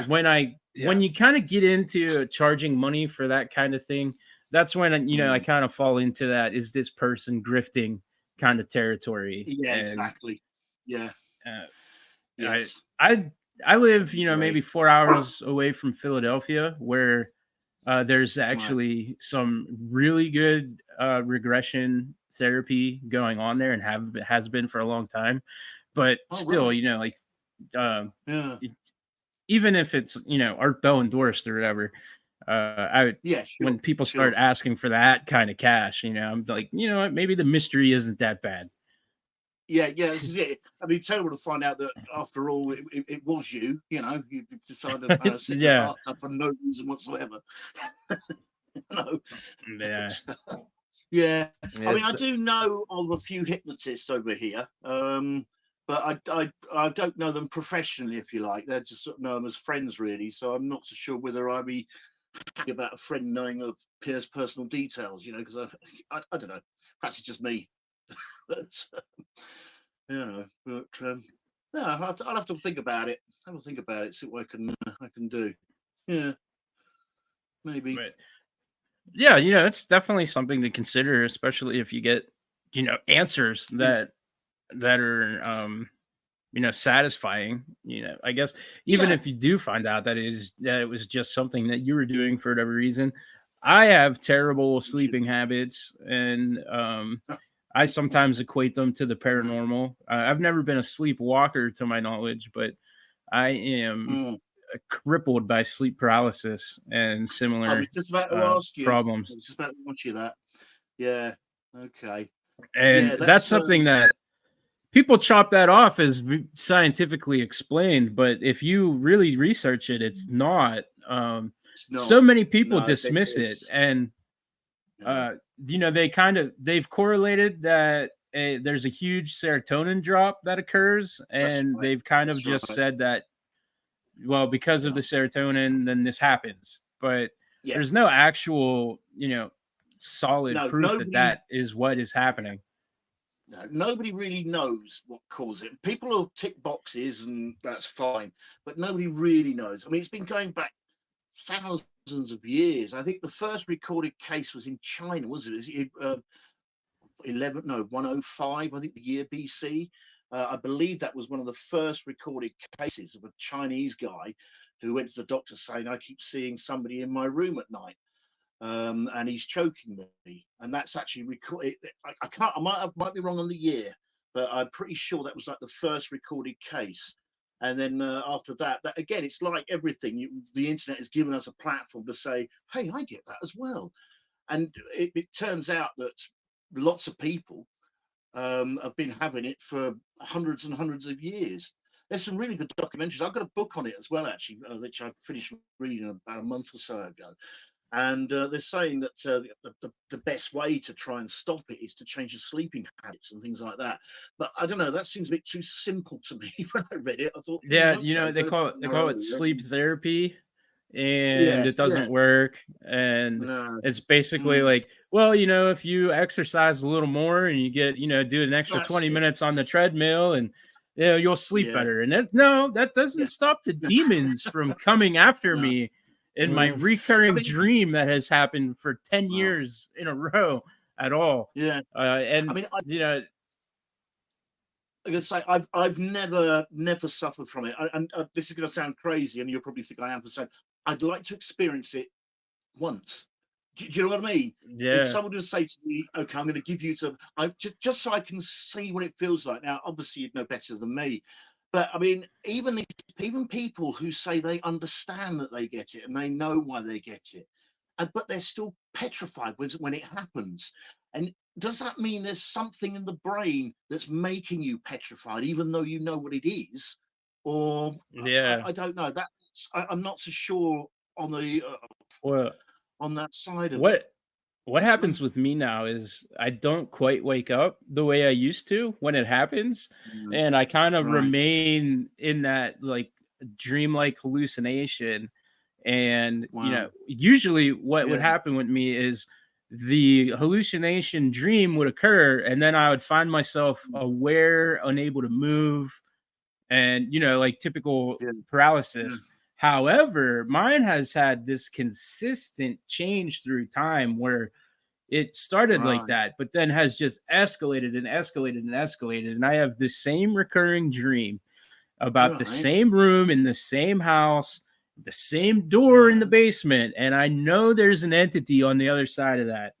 when you kind of get into charging money for that kind of thing, that's when I kind of fall into that, is this person grifting kind of territory. Yeah, exactly. Yeah. Yes. I live, maybe 4 hours away from Philadelphia, where there's actually some really good regression therapy going on there, and has been for a long time. But still, really? Even if it's Art Bell endorsed or whatever, when people start asking for that kind of cash, I'm like, what, maybe the mystery isn't that bad. Yeah, this is it. I mean, terrible to find out that after all, it was you. You decided to sit in the bathtub for no reason whatsoever. Yeah. I mean, I do know of a few hypnotists over here, but I don't know them professionally, if you like. They just sort of know them as friends, really. So I'm not so sure whether I'd be happy about a friend knowing of Pierre's personal details, because I don't know. Perhaps it's just me. But no, I'll have to think about it. See what I can do. Yeah. maybe. But yeah, it's definitely something to consider, especially if you get, answers that are satisfying. I guess even Yeah, if you do find out that it was just something that you were doing for whatever reason. I have terrible sleeping habits, and I sometimes equate them to the paranormal. I've never been a sleepwalker to my knowledge, but I am mm. crippled by sleep paralysis and I similar was just about to ask you. I problems. was just about to ask you that. Yeah. Okay. And Yeah, that's that's something that people chop that off as scientifically explained, but if you really research it, it's not. it's So not. many people No, dismiss it, it's and yeah. they've correlated that there's a huge serotonin drop that occurs, That's and right. they've kind of That's just right. said that, well, because of Yeah. the serotonin, then this happens. But Yeah. there's no actual, solid No, proof that nobody that is what is happening. no, nobody really knows what caused it. People will tick boxes and that's fine, but nobody really knows. I mean, it's been going back thousands of years. I think the first recorded case was in China, was it? 11, no, 105, I think the year BC. I believe that was one of the first recorded cases of a Chinese guy who went to the doctor saying, I keep seeing somebody in my room at night. And he's choking me. And that's actually recorded. I can't, might be wrong on the year, but I'm pretty sure that was like the first recorded case. And then after that again, it's like everything. The internet has given us a platform to say, hey, I get that as well. And it turns out that lots of people have been having it for hundreds and hundreds of years. There's some really good documentaries. I've got a book on it as well, actually, which I finished reading about a month or so ago. And they're saying that the best way to try and stop it is to change your sleeping habits and things like that. But I don't know. That seems a bit too simple to me when I read it. I thought, Yeah, okay, they call it sleep therapy, and yeah, it yeah, doesn't work. And no, it's basically like, well, if you exercise a little more and you get, do an extra that's 20 it. minutes on the treadmill, and you'll sleep Yeah, better. And that yeah, doesn't stop the demons from coming after no. me in my I recurring mean, dream that has happened for 10 well, years in a row at all. yeah. I And mean, I'm gonna say I've never suffered from it, and this is going to sound crazy, and you'll probably think I am for saying I'd like to experience it once. Do you know what I mean? If yeah, someone would say to me, "Okay, I'm going to give you some," just so I can see what it feels like. Now, obviously, you'd know better than me, but I mean, even people who say they understand that they get it and they know why they get it, but they're still petrified when it happens. And does that mean there's something in the brain that's making you petrified, even though you know what it is? Or yeah. I don't know. I'm not so sure on the Well, on that side of it. what happens with me now is I don't quite wake up the way I used to when it happens, Mm, and I kind of right. remain in that like dreamlike hallucination. And Wow. usually what Yeah. would happen with me is the hallucination dream would occur, and then I would find myself aware, unable to move, and like typical Yeah. Yeah. paralysis. However, mine has had this consistent change through time where it started like Right. that, but then has just escalated and escalated and escalated. And I have the same recurring dream about the Right. same room in the same house, the same door in Yeah. the basement. And I know there's an entity on the other side of that.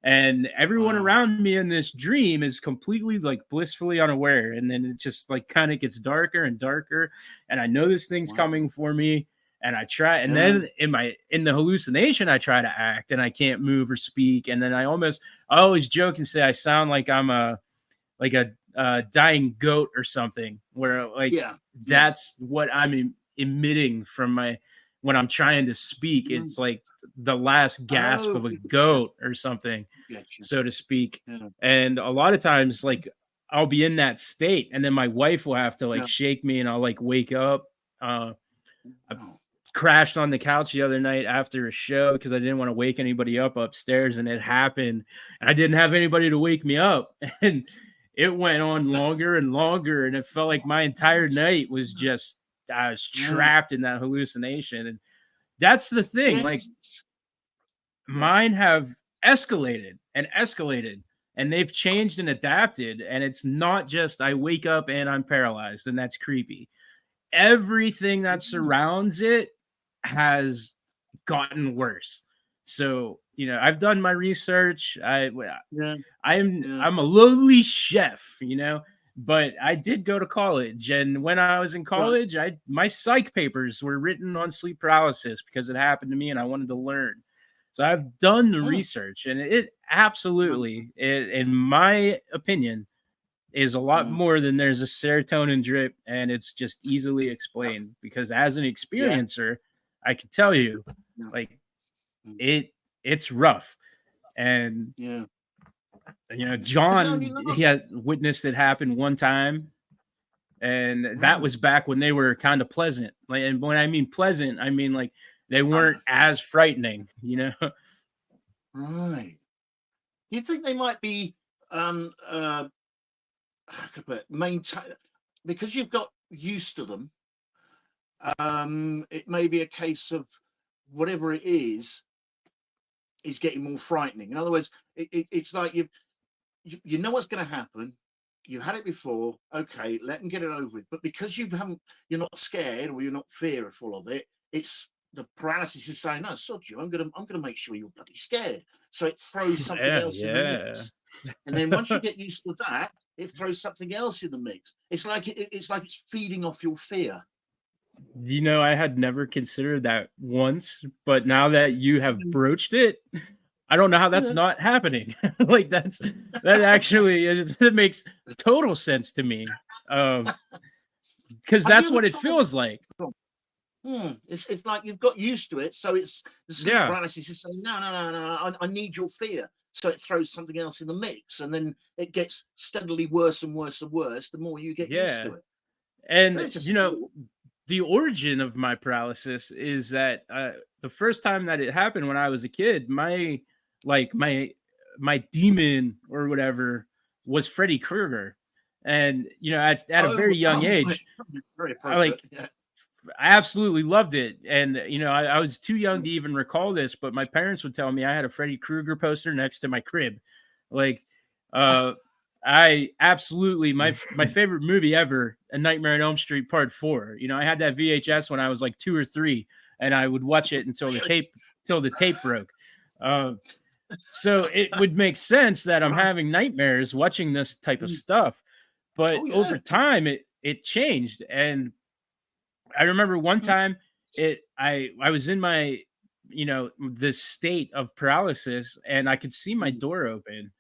And everyone Wow. around me in this dream is completely like blissfully unaware. And then it just like kind of gets darker and darker. And I know this thing's Wow. coming for me. And I try, and Yeah. then in the hallucination, I try to act and I can't move or speak. And then I always joke and say I sound like I'm a dying goat or something, where like Yeah. Yeah. that's what I'm emitting from my when I'm trying to speak. Mm. It's like the last gasp Oh, of a gotcha. goat or something, Gotcha. so to speak. Yeah. And a lot of times, like I'll be in that state, and then my wife will have to like Yeah. shake me, and I'll like wake up. I Oh. crashed on the couch the other night after a show because I didn't want to wake anybody up upstairs, and it happened. And I didn't have anybody to wake me up, and it went on longer and longer, and it felt like my entire night was just I was Yeah. trapped in that hallucination. And that's the thing, like Yes. mine have escalated and escalated, and they've changed and adapted. And it's not just I wake up and I'm paralyzed, and that's creepy. Everything that surrounds it has gotten worse. So, I've done my research. I'm a lowly chef, but I did go to college, and when I was in college, my psych papers were written on sleep paralysis because it happened to me and I wanted to learn. So I've done the research, and it absolutely, in my opinion, is a lot more than there's a serotonin drip, and it's just easily explained. Because as an experiencer, I can tell you, like, it's rough. And John, he had witnessed it happen one time, and that was back when they were kind of pleasant. Like, and when I mean pleasant, I mean like they weren't as frightening, Right. You think they might be maintain, because you've got used to them? It may be a case of whatever it is getting more frightening. In other words, it's like you know what's going to happen. You've had it before. Okay, let them get it over with. But because you're not scared, or you're not fearful of it, it's the paralysis is saying, "No, sod you. I'm gonna make sure you're bloody scared." So it throws something else in the mix. And then once you get used to that, it throws something else in the mix. It's like it's feeding off your fear. I had never considered that once, but now that you have broached it, I don't know how that's not happening. Like that actually it makes total sense to me. Because that's what it feels like. It's like you've got used to it, so it's the sleep paralysis is saying, no, I need your fear. So it throws something else in the mix, and then it gets steadily worse and worse and worse the more you get used to it. And the origin of my paralysis is that the first time that it happened when I was a kid, my demon or whatever was Freddy Krueger. And at a very young age, I absolutely loved it. And I was too young to even recall this, but my parents would tell me I had a Freddy Krueger poster next to my crib. Like I absolutely my favorite movie ever, A Nightmare on Elm Street Part 4. I had that VHS when I was like 2 or 3, and I would watch it until the tape broke. So it would make sense that I'm having nightmares watching this type of stuff. But over time it changed. And I remember one time I was in my this state of paralysis, and I could see my door open.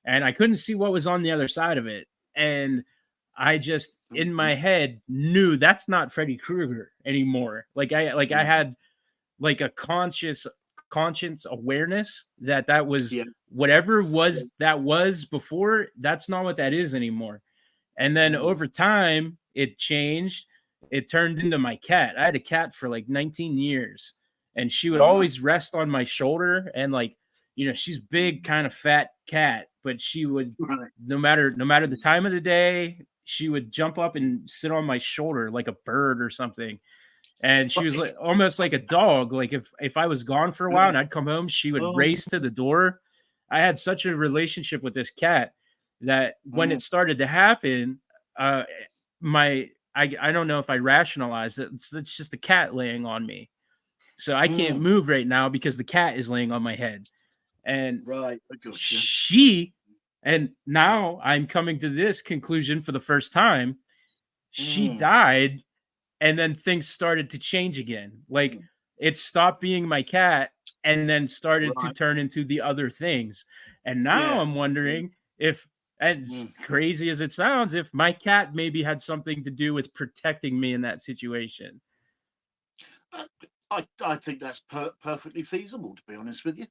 And I couldn't see what was on the other side of it. And I just, in my head, knew that's not Freddy Krueger anymore. I had like a conscience awareness that was whatever that was before. That's not what that is anymore. And then over time, it changed. It turned into my cat. I had a cat for like 19 years, and she would always rest on my shoulder. And she's big, kind of fat cat, but she would, no matter the time of the day, she would jump up and sit on my shoulder like a bird or something. And she was almost like a dog. Like if I was gone for a while and I'd come home, she would race to the door. I had such a relationship with this cat that when it started to happen, I don't know if I rationalized it. It's just a cat laying on me. So I can't move right now because the cat is laying on my head. And and now I'm coming to this conclusion for the first time. She died, and then things started to change again. Like it stopped being my cat and then started to turn into the other things. And now I'm wondering if, as crazy as it sounds, if my cat maybe had something to do with protecting me in that situation. I think that's perfectly feasible, to be honest with you.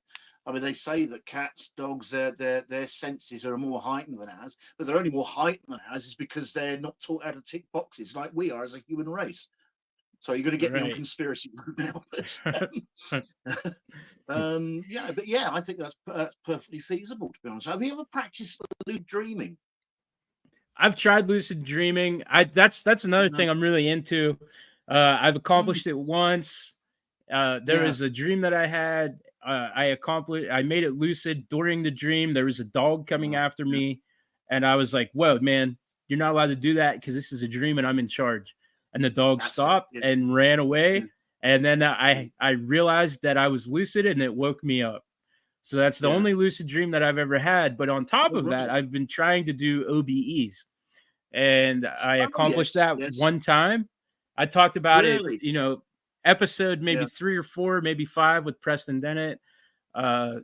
I mean, they say that cats, dogs, their senses are more heightened than ours, but they're only more heightened than ours is because they're not taught how to tick boxes like we are as a human race. So you're going to get me on conspiracy now. I think that's perfectly feasible, to be honest. Have you ever practiced lucid dreaming? I've tried lucid dreaming. That's another thing I'm really into. I've accomplished it once. There was a dream that I had I made it lucid during the dream. There was a dog coming after me, and I was like, "Whoa, man, you're not allowed to do that because this is a dream and I'm in charge." And the dog That's it. stopped Yeah. and ran away. Yeah. And then I realized that I was lucid, and it woke me up. So that's the Yeah. only lucid dream that I've ever had. But on top Oh, of that, right. I've been trying to do OBEs, and I Oh, accomplished yes, that yes. one time. I talked about it, Really? episode maybe Yeah. 3 or 4, maybe 5 with Preston Dennett. Yeah.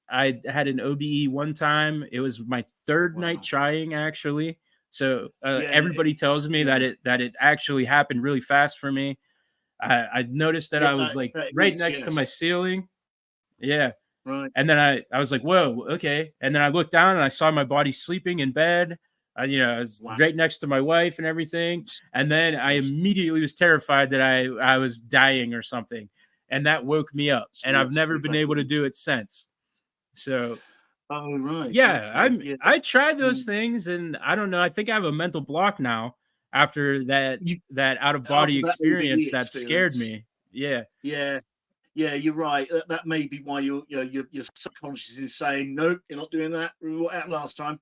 I had an OBE one time. It was my third night Wow. trying, actually. So Yeah, everybody tells me yeah. that it actually happened really fast for me. I noticed that Yeah, I was like that right is, next to my yes. ceiling. Yeah. Right. And then I was like, whoa, okay. And then I looked down and I saw my body sleeping in bed. I was Wow. right next to my wife and everything. And then I immediately was terrified that I was dying or something. And that woke me up. And I've never been able to do it since. So Oh, right. yeah, Okay. Yeah. I tried those Mm. things, and I don't know. I think I have a mental block now after that You, out of after body that OBE experience that scared experience, me. Yeah. yeah, yeah, you're right. That may be why your subconscious is saying, nope, you're not doing that. What happened last time?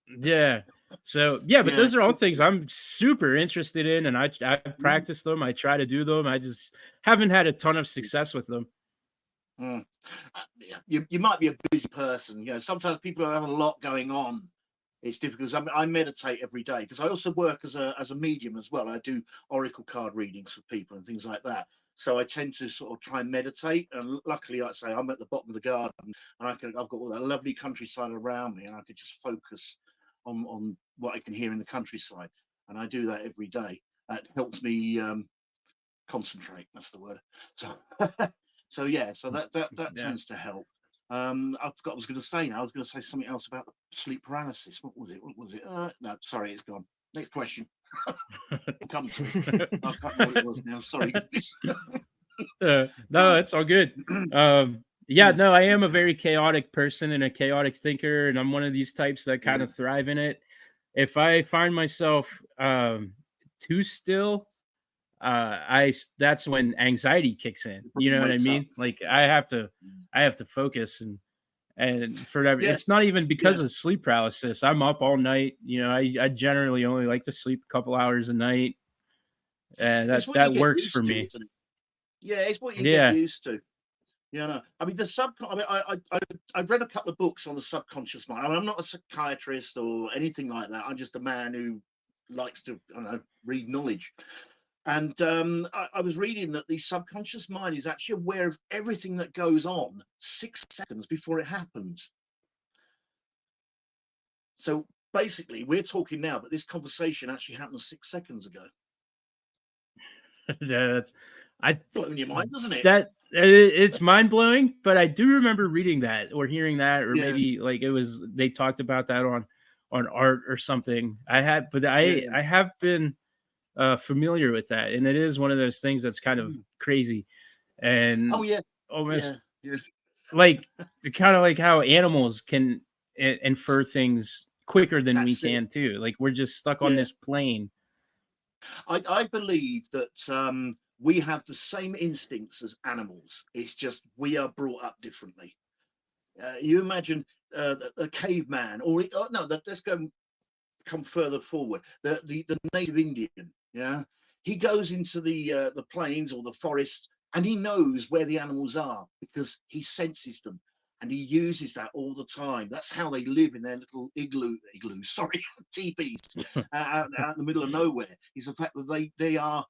Yeah. So yeah, but Yeah. those are all things I'm super interested in, and I Mm. practice them. I try to do them. I just haven't had a ton of success with them. Mm. Yeah, you might be a busy person. Sometimes people have a lot going on. It's difficult. I meditate every day because I also work as a medium as well. I do oracle card readings for people and things like that. So I tend to sort of try and meditate. And luckily, like I say, I'm at the bottom of the garden, and I've got all that lovely countryside around me, and I could just focus on what I can hear in the countryside. And I do that every day. It helps me concentrate. That's the word. So, so yeah. So that Yeah. tends to help. I forgot what I was going to say now. I was going to say something else about the sleep paralysis. What was it? No, sorry, it's gone. Next question. It comes to me. I can't remember what it was now. Sorry. No, it's all good. Yeah, no, I am a very chaotic person and a chaotic thinker, and I'm one of these types that kind of thrive in it. If I find myself too still, that's when anxiety kicks in. You know what I Wakes up. mean? Like I have to focus, and for that, Yeah. it's not even because Yeah. of sleep paralysis. I'm up all night. I generally only like to sleep a couple hours a night, and It's what you that get works for used to, me. isn't it? Yeah, it's what you get Yeah. used to. No. I mean, I've read a couple of books on the subconscious mind. I mean, I'm not a psychiatrist or anything like that. I'm just a man who likes to, I don't know, read knowledge. And I was reading that the subconscious mind is actually aware of everything that goes on 6 seconds before it happens. So basically, we're talking now, but this conversation actually happened 6 seconds ago. Yeah, Blowing your mind, doesn't it? It's mind blowing, but I do remember reading that or hearing that, or Yeah. maybe like they talked about that on art or something. I have been familiar with that, and it is one of those things that's kind of crazy and Oh yeah. almost Yeah. like kind of like how animals can infer things quicker than we That's it. can too. Like we're just stuck on Yeah. this plane. I believe that we have the same instincts as animals. It's just we are brought up differently. You imagine a caveman, let's come further forward. The native Indian, yeah, he goes into the plains or the forest, and he knows where the animals are because he senses them. And he uses that all the time. That's how they live in their little teepees out in the middle of nowhere. Is the fact that they are,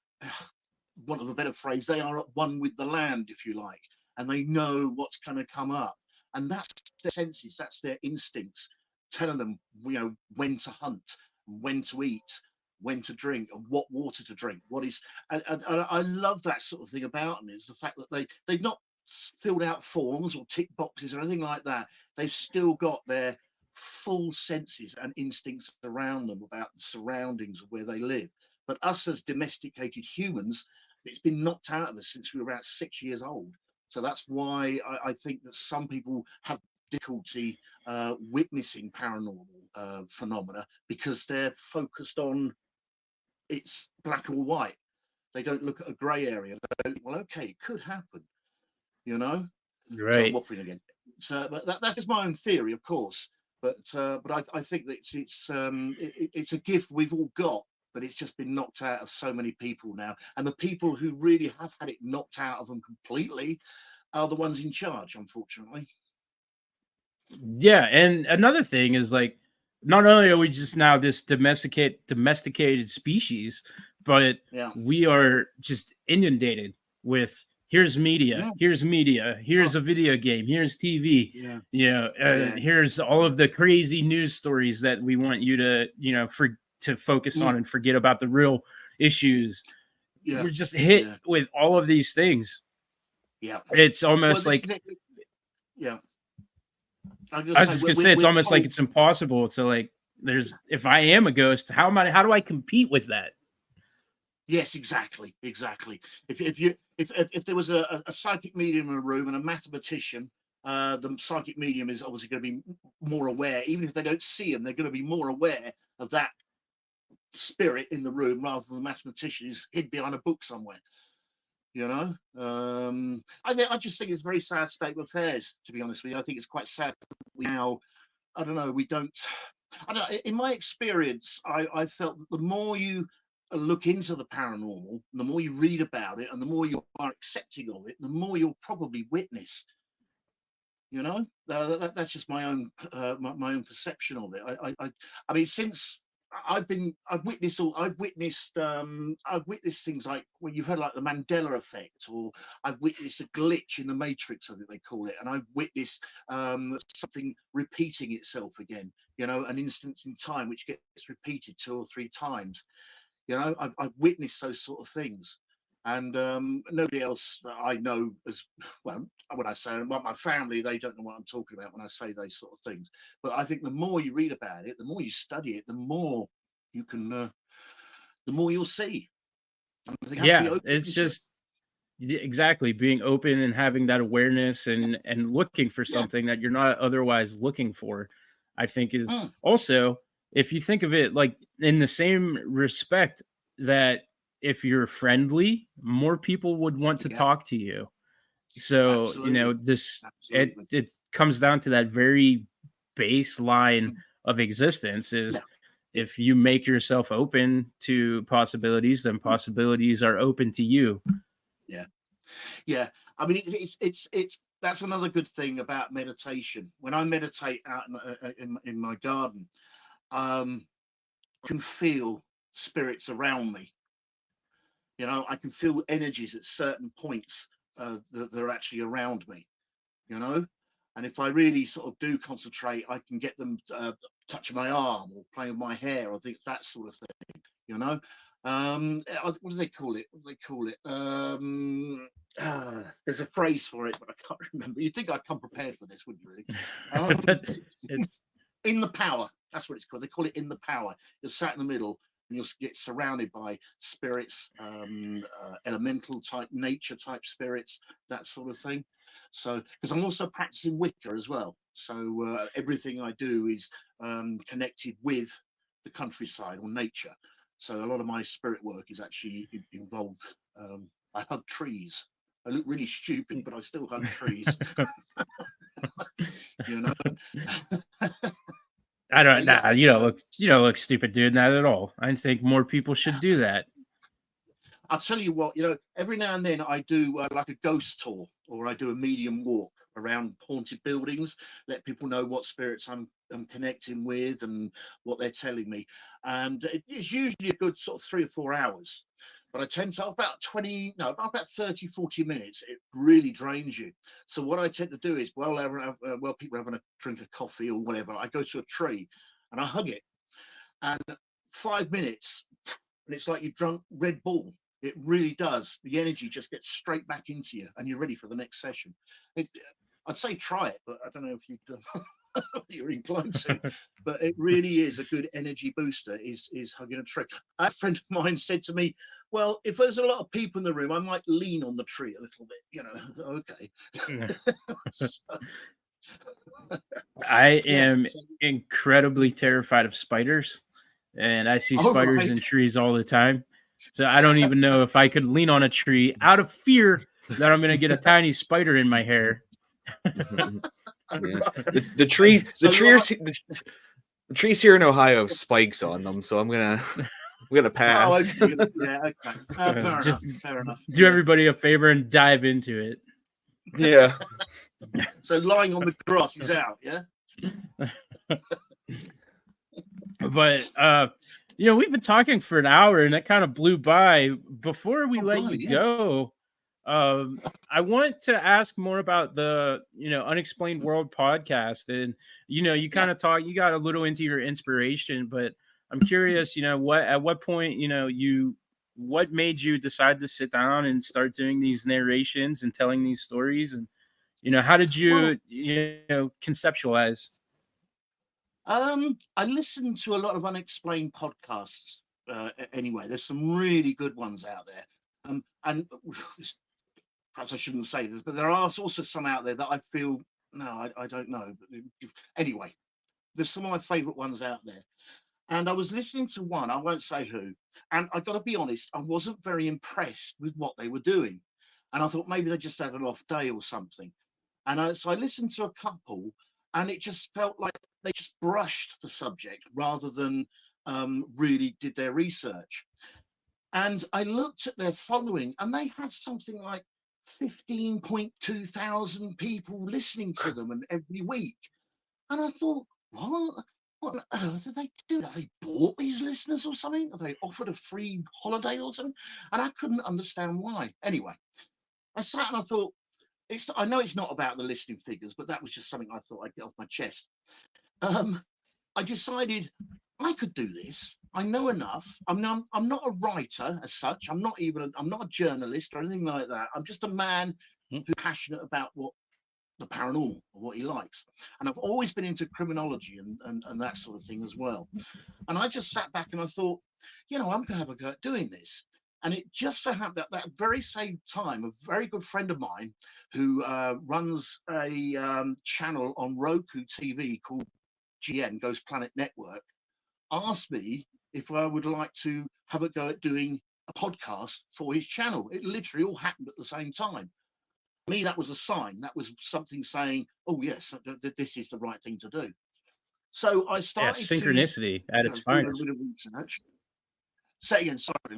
one of the better phrase, they are at one with the land, if you like, and they know what's going to come up. And that's their senses, that's their instincts, telling them, when to hunt, when to eat, when to drink, and what water to drink. I love that sort of thing about them, is the fact that they've not filled out forms or tick boxes or anything like that. They've still got their full senses and instincts around them about the surroundings of where they live. But us as domesticated humans, it's been knocked out of us since we were about 6 years old. So that's why I think that some people have difficulty witnessing paranormal phenomena, because they're focused on it's black or white. They don't look at a grey area. Well, okay, it could happen, So I'm Right. waffling again. So, but that's just my own theory, of course. But I think that it's a gift we've all got, but it's just been knocked out of so many people now. And the people who really have had it knocked out of them completely are the ones in charge, unfortunately. Yeah, and another thing is like, not only are we just now this domesticated species, but Yeah. we are just inundated with here's media, here's Oh, a video game, here's TV, yeah. here's all of the crazy news stories that we want you to to focus on Mm, and forget about the real issues. yeah. We're just hit Yeah. with all of these things. Yeah. It's Well, almost this like is it. Yeah. I'm I gonna was say just gonna say it's we're almost like told. it's impossible to like there's if I am a ghost, how do I compete with that? Yes, exactly. If there was a psychic medium in a room and a mathematician, the psychic medium is obviously going to be more aware. Even if they don't see him, they're going to be more aware of that spirit in the room rather than the mathematician who's hid behind a book somewhere. I just think it's a very sad state of affairs, to be honest with you. I think it's quite sad that we now, I don't know, we don't, I don't know, in my experience, I felt that the more you look into the paranormal, the more you read about it, and the more you are accepting of it, the more you'll probably witness. That's just my own my own perception of it. I mean, since I've witnessed things like when you've heard like the Mandela effect, or I've witnessed a glitch in the Matrix, I think they call it, and I've witnessed something repeating itself again. An instance in time which gets repeated 2 or 3 times. I've witnessed those sort of things, and nobody else that I know as well. When I say my family, they don't know what I'm talking about when I say those sort of things. But I think the more you read about it, the more you study it, the more you can, the more you'll see. And I think you have to be Yeah, open it's to it. just exactly being open and having that awareness Yeah, and looking for yeah, something that you're not otherwise looking for, I think is mm, also if you think of it like in the same respect that if you're friendly, more people would want to yeah, talk to you. So, absolutely, this absolutely. it comes down to that very baseline Mm, of existence yeah, is if you make yourself open to possibilities, then mm, possibilities are open to you. yeah, yeah. I mean, it's that's another good thing about meditation. When I meditate out in my garden, um, I can feel spirits around me. I can feel energies at certain points that are actually around me. You know, and if I really sort of do concentrate, I can get them touching my arm or playing with my hair. I think that sort of thing. You know, what do they call it? What do they call it? There's a phrase for it, but I can't remember. You'd think I'd come prepared for this, wouldn't you? Really? It's In the power. That's what it's called. They call it in the power. You're sat in the middle and you'll get surrounded by spirits, elemental type, nature type spirits, that sort of thing. So, because I'm also practicing Wicca as well. So everything I do is connected with the countryside or nature. So a lot of my spirit work is actually involved. I hug trees. I look really stupid, but I still hug trees. you know. I don't Yeah. nah, you don't look stupid doing that at all. I think more people should do that. I'll tell you what, every now and then I do like a ghost tour, or I do a medium walk around haunted buildings, let people know what spirits I'm connecting with and what they're telling me. And it's usually a good sort of 3 or 4 hours. But I tend to, about 30, 40 minutes, it really drains you. So what I tend to do is, while people are having a drink of coffee or whatever, I go to a tree and I hug it. And 5 minutes, and it's like you've drunk Red Bull. It really does. The energy just gets straight back into you, and you're ready for the next session. I'd say try it, but I don't know if you're inclined to. But it really is a good energy booster. Is hugging a tree. A friend of mine said to me, "Well, if there's a lot of people in the room, I might lean on the tree a little bit." Okay. So, I yeah. am incredibly terrified of spiders, and I see All spiders right. in trees all the time. So I don't even know if I could lean on a tree out of fear that I'm going to get a tiny spider in my hair. Yeah. The trees here in Ohio have spikes on them, so I'm gonna pass. Oh, okay. Yeah, okay. Fair enough. Fair enough. Do everybody a favor and dive into it. Yeah. So lying on the grass is out, yeah. But we've been talking for an hour and it kind of blew by. Before we let you go, I want to ask more about the Unexplained World podcast. And you kind of talk, you got a little into your inspiration, but I'm curious, at what point what made you decide to sit down and start doing these narrations and telling these stories, and how did you conceptualize? I listen to a lot of unexplained podcasts. Anyway, there's some really good ones out there. And perhaps I shouldn't say this, but there are also some out there that I feel, I don't know. But anyway, there's some of my favorite ones out there. And I was listening to one, I won't say who, and I got to be honest, I wasn't very impressed with what they were doing. And I thought maybe they just had an off day or something. And so I listened to a couple, and it just felt like they just brushed the subject rather than really did their research. And I looked at their following, and they had something like 15.2 thousand people listening to them and every week. And I thought, what on earth did they do? Have they bought these listeners or something? Have they offered a free holiday or something? And I couldn't understand why. Anyway, I sat and I thought, I know it's not about the listening figures, but that was just something I thought I'd get off my chest. I decided I could do this. I know enough. I'm not a writer as such. I'm not a journalist or anything like that. I'm just a man who's passionate about the paranormal, or what he likes. And I've always been into criminology and that sort of thing as well. And I just sat back and I thought, I'm going to have a go at doing this. And it just so happened at that very same time, a very good friend of mine who runs a channel on Roku TV called GN, Ghost Planet Network, asked me if I would like to have a go at doing a podcast for his channel. It literally all happened at the same time. For me, that was a sign. That was something saying, oh, yes, this is the right thing to do. So I started synchronicity at its finest. Do a bit of research. Say again, sorry.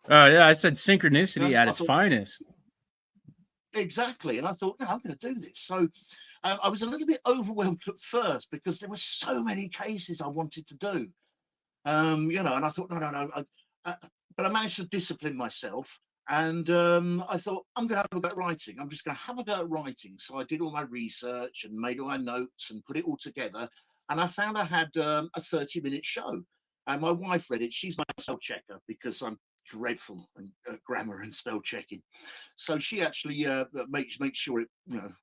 Yeah, I said synchronicity at its finest. Exactly. And I thought, I'm going to do this. So I was a little bit overwhelmed at first because there were so many cases I wanted to do. And I thought, no. But I managed to discipline myself. And I thought, I'm going to have a go at writing. I'm just going to have a go at writing. So I did all my research and made all my notes and put it all together. And I found I had a 30-minute show. And my wife read it. She's my spell checker because I'm dreadful and grammar and spell checking. So she actually makes sure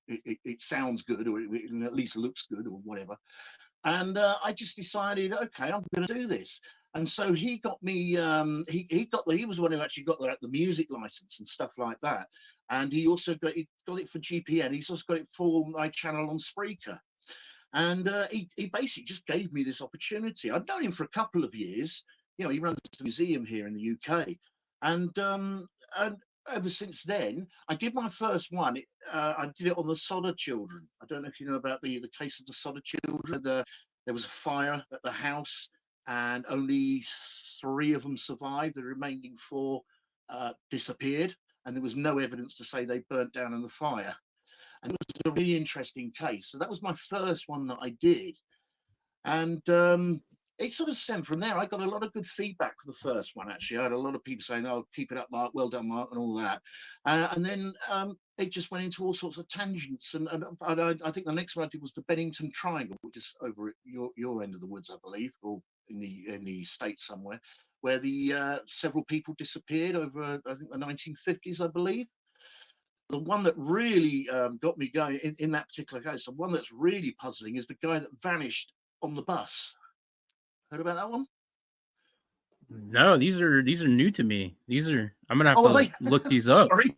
it sounds good, or it at least looks good, or whatever. And I just decided, okay, I'm going to do this. And so he got me. He was the one who actually got the music license and stuff like that. And he also got it for GPN. He's also got it for my channel on Spreaker. And he basically just gave me this opportunity. I'd known him for a couple of years. He runs the museum here in the UK, and ever since then, I did my first one. I did it on the Sodder children. I don't know if you know about the case of the Sodder children. There was a fire at the house, and only 3 of them survived. The remaining 4 disappeared, and there was no evidence to say they burnt down in the fire. And it was a really interesting case. So that was my first one that I did, and it sort of stemmed from there. I got a lot of good feedback for the first one, actually. I had a lot of people saying, oh, keep it up, Mark, well done, Mark, and all that. And then it just went into all sorts of tangents. And I think the next one I did was the Bennington Triangle, which is over at your end of the woods, I believe, or in the States somewhere, where the several people disappeared over, I think, the 1950s, I believe. The one that really got me going in that particular case, the one that's really puzzling, is the guy that vanished on the bus. Heard about that one? No, these are new to me. I'm gonna have to look these up. Sorry,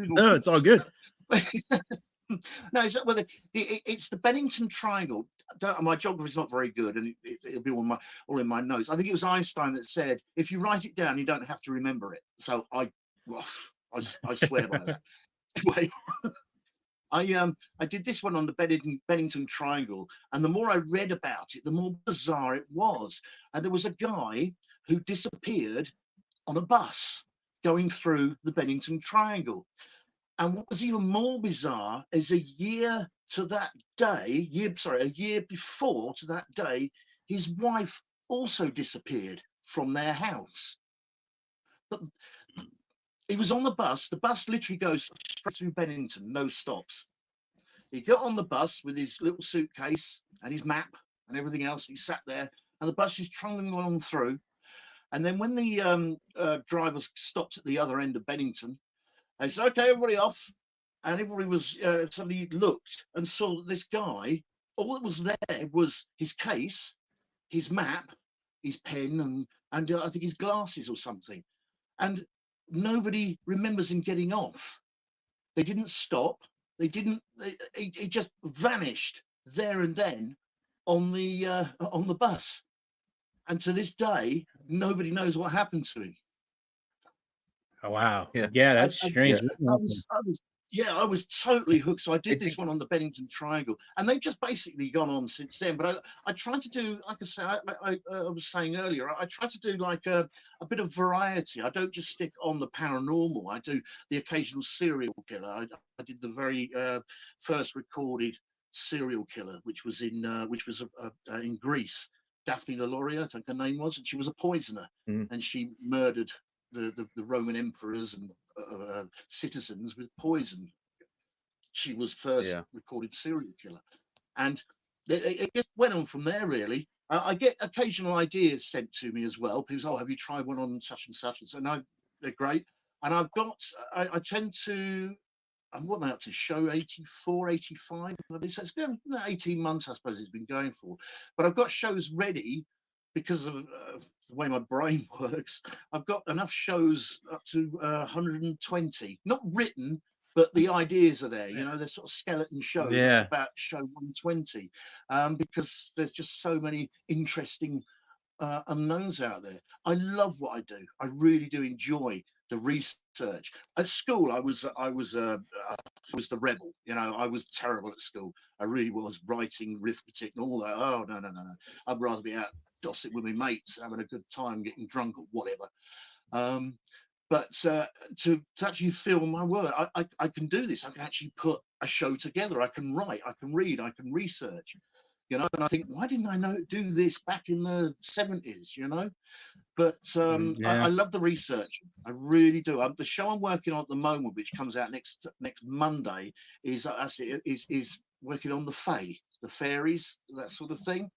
no, it's all good. No, it's the Bennington Triangle. My geography is not very good, and it'll be all in my notes. I think it was Einstein that said, "If you write it down, you don't have to remember it." So I swear by that. Anyway, I did this one on the Bennington Triangle, and the more I read about it, the more bizarre it was. And there was a guy who disappeared on a bus going through the Bennington Triangle. And what was even more bizarre is a year before to that day, his wife also disappeared from their house. But he was on the bus. The bus literally goes straight through Bennington, no stops. He got on the bus with his little suitcase and his map and everything else. He sat there, and the bus is trundling along through. And then when the driver stopped at the other end of Bennington, they said, "Okay, everybody off." And everybody was suddenly looked and saw that this guy, all that was there was his case, his map, his pen, and I think his glasses or something. And nobody remembers him getting off. They didn't stop. They didn't. He just vanished there and then on the bus. And to this day, nobody knows what happened to him. Oh wow! Yeah, that's strange. I was totally hooked. So I did this one on the Bennington Triangle, and they've just basically gone on since then. But I tried to do, like I say, I was saying earlier, I try to do like a bit of variety. I don't just stick on the paranormal. I do the occasional serial killer. I did the very first recorded serial killer, which was in Greece. Daphne Lauria, I think her name was, and she was a poisoner, and she murdered the Roman emperors and citizens with poison. She was first recorded serial killer, and it just went on from there. Really, I get occasional ideas sent to me as well. People say, "Oh, have you tried one on such and such?" And so, no, they're great. And I've got, I tend to, what am I up to? Show 84, 85. So it's been 18 months, I suppose it's been going for. But I've got shows ready because of the way my brain works. I've got enough shows up to 120, not written, but the ideas are there. You know, they're sort of skeleton shows. Yeah. It's about show 120 because there's just so many interesting unknowns out there. I love what I do. I really do enjoy the research. At school, I was the rebel. You know, I was terrible at school. I really was, writing, arithmetic, and all that. Oh no. I'd rather be out gossip with my mates, having a good time, getting drunk or whatever. But to actually feel my work, I can do this. I can actually put a show together. I can write. I can read. I can research. You know, and I think, why didn't I do this back in the 70s? You know. But I love the research. I really do. The show I'm working on at the moment, which comes out next Monday, is working on the Fae, the fairies, that sort of thing,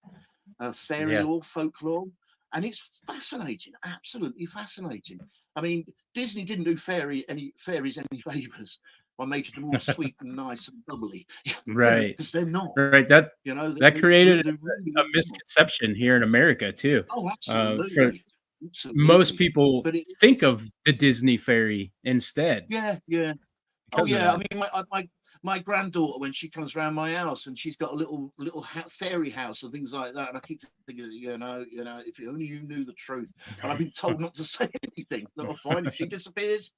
fairy lore, folklore, and it's fascinating, absolutely fascinating. I mean, Disney didn't do fairies any favors by making them all sweet and nice and bubbly, right? Because they're not. Right. That that created really a misconception here in America too. Oh, absolutely. Most people think of the Disney fairy instead. Yeah. Oh yeah, I mean, my granddaughter, when she comes around my house and she's got a little fairy house and things like that, and I keep thinking, you know, if only you knew the truth. And I've been told not to say anything. That'll fine if she disappears.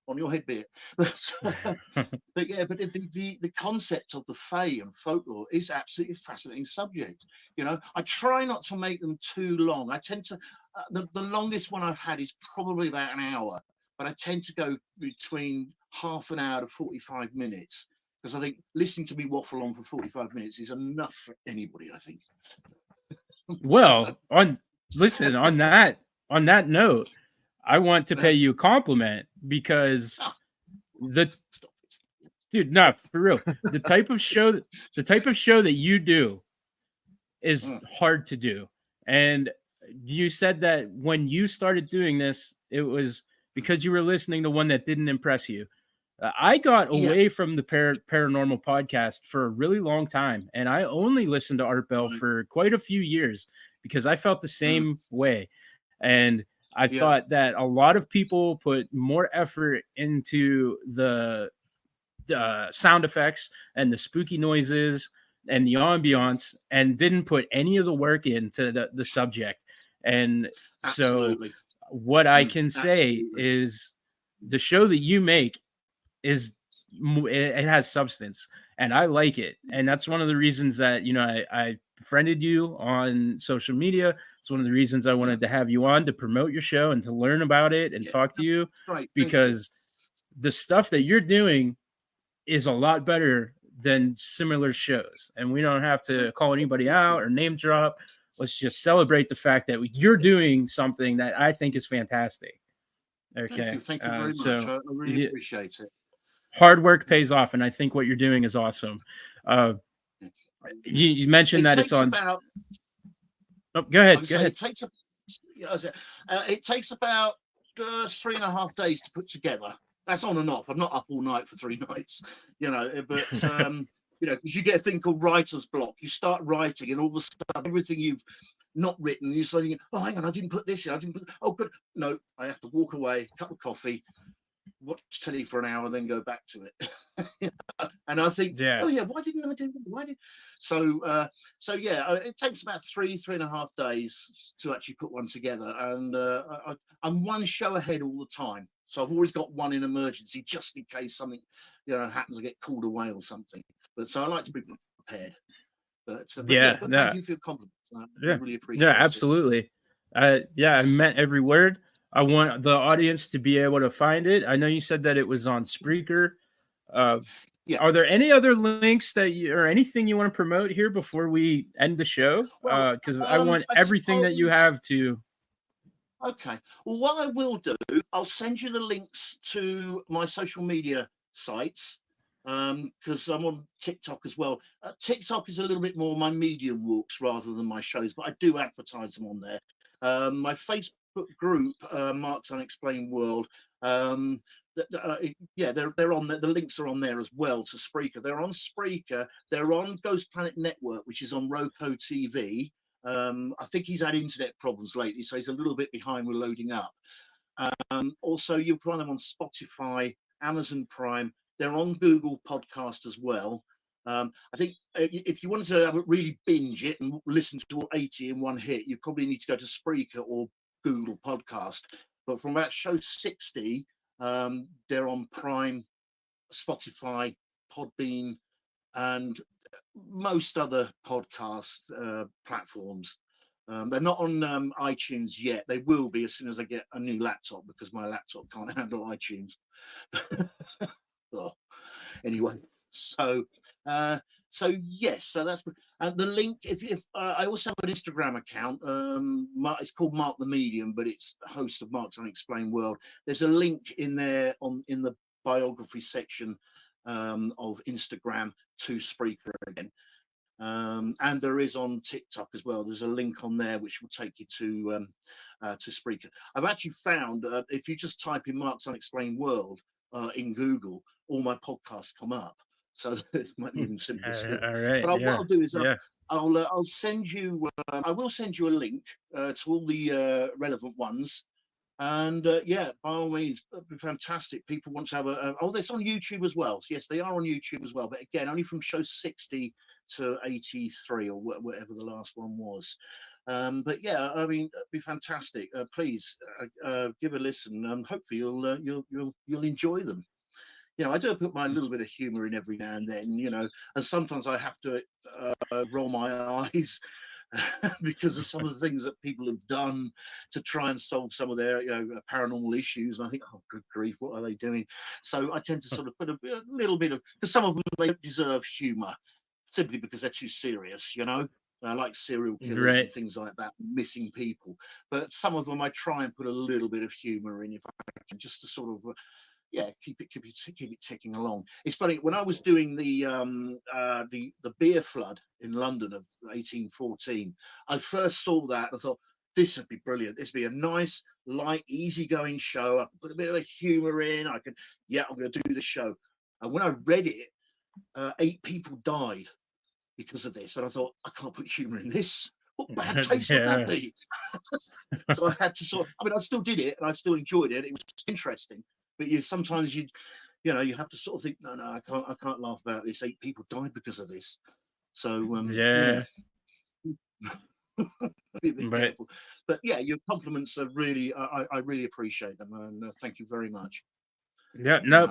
On your head, be it. But yeah, but the concept of the Fae and folklore is absolutely fascinating subject. You know, I try not to make them too long. I tend to the longest one I've had is probably about an hour, but I tend to go between half an hour to 45 minutes because I think listening to me waffle on for 45 minutes is enough for anybody, I think. Well, on that note, I want to pay you a compliment because dude, no, for real. The type of show that you do is hard to do. And you said that when you started doing this, it was because you were listening to one that didn't impress you. I got away from the paranormal podcast for a really long time, and I only listened to Art Bell for quite a few years because I felt the same way. And I thought that a lot of people put more effort into the sound effects and the spooky noises and the ambiance and didn't put any of the work into the subject. And so what I can say is the show that you make is it has substance, and I like it. And that's one of the reasons that, you know, I friended you on social media. It's one of the reasons I wanted to have you on, to promote your show and to learn about it and Yeah, talk to you, that's great. Thank you. because the stuff that you're doing is a lot better than similar shows. And we don't have to call anybody out or name drop. Let's just celebrate the fact that you're doing something that I think is fantastic. Okay. Thank you very much. I really appreciate it. Hard work pays off, and I think what you're doing is awesome. You mentioned that it's on. Go ahead. Go ahead. It takes about 3.5 days to put together. That's on and off. I'm not up all night for 3 nights, you know. But you know, because you get a thing called writer's block. You start writing, and all of a sudden, everything you've not written, you're saying, "Oh, hang on, I didn't put this in. I didn't put. Oh, good. No, I have to walk away, cup of coffee, watch telly for an hour, then go back to it." And I think, oh yeah, why didn't I do that? Why did? So yeah, it takes about 3.5 days to actually put one together, and I'm one show ahead all the time. So I've always got one in emergency, just in case something, you know, happens to get called away or something. But so I like to be prepared. But thank you for your compliments. I really appreciate it. Yeah, absolutely. I meant every word. I want the audience to be able to find it. I know you said that it was on Spreaker. Are there any other links that you, or anything you want to promote here before we end the show? Because I want everything that you have to. Okay. Well, what I will do, I'll send you the links to my social media sites, because I'm on TikTok as well. TikTok is a little bit more my medium walks rather than my shows, but I do advertise them on there. My Facebook group, Marks Unexplained World, they're on there. The links are on there as well to Spreaker. They're on Spreaker. They're on Ghost Planet Network, which is on Roku TV. I think he's had internet problems lately, so he's a little bit behind with loading up. Also, you'll find them on Spotify, Amazon Prime. They're on Google Podcast as well. I think if you wanted to really binge it and listen to all 80 in one hit, you probably need to go to Spreaker or Google Podcast. But from about show 60, they're on Prime, Spotify, Podbean, and most other podcast platforms. They're not on iTunes yet. They will be as soon as I get a new laptop, because my laptop can't handle iTunes. Anyway, so yes, so that's the link. If I also have an Instagram account. It's called Mark the Medium, but it's host of Marks Unexplained World. There's a link in there in the biography section of Instagram to Spreaker again. And there is on TikTok as well. There's a link on there which will take you to Spreaker. I've actually found if you just type in Marks Unexplained World in Google, all my podcasts come up. So it might be even simpler still. All right. But what I'll do is I'll send you. I will send you a link to all the relevant ones. And by all means, it'd be fantastic. People want to have that's on YouTube as well. So yes, they are on YouTube as well. But again, only from show 60 to 83 or whatever the last one was. But yeah, I mean, it'd be fantastic. Please give a listen. Hopefully, you'll enjoy them. You know, I do put my little bit of humor in every now and then. You know, and sometimes I have to roll my eyes. Because of some of the things that people have done to try and solve some of their paranormal issues, and I think, oh good grief, what are they doing? So I tend to sort of put a little bit of, because some of them, they deserve humor simply because they're too serious, you know, like serial killers and things like that, missing people. But some of them I try and put a little bit of humor in, if I can, just to sort of keep it ticking along. It's funny, when I was doing the beer flood in London of 1814, I first saw that. I thought, this would be brilliant. This would be a nice, light, easygoing show. I can put a bit of a humour in. I'm going to do the show. And when I read it, 8 people died because of this. And I thought, I can't put humour in this. What bad taste would that be? So I had to I still did it and I still enjoyed it. It was interesting. But sometimes you have to sort of think, no, I can't laugh about this. 8 people died because of this. So be a bit careful. But yeah, your compliments are really, I really appreciate them, and thank you very much. Yeah, no,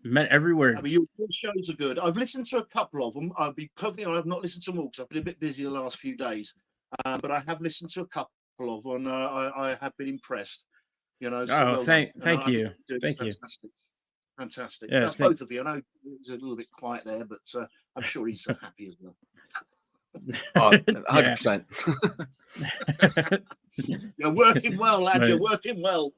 Meant every word. I mean, your shows are good. I've listened to a couple of them. I'll be perfectly honest, I've not listened to them all because I've been a bit busy the last few days. But I have listened to a couple of them, and I have been impressed. You know, so Oh, well done. thank I think you. you're doing Thank you. fantastic. Fantastic. Yeah, That's both of you. I know it's a little bit quiet there, but I'm sure he's happy as well. 100%. You're working well, lad. Right. You're working well.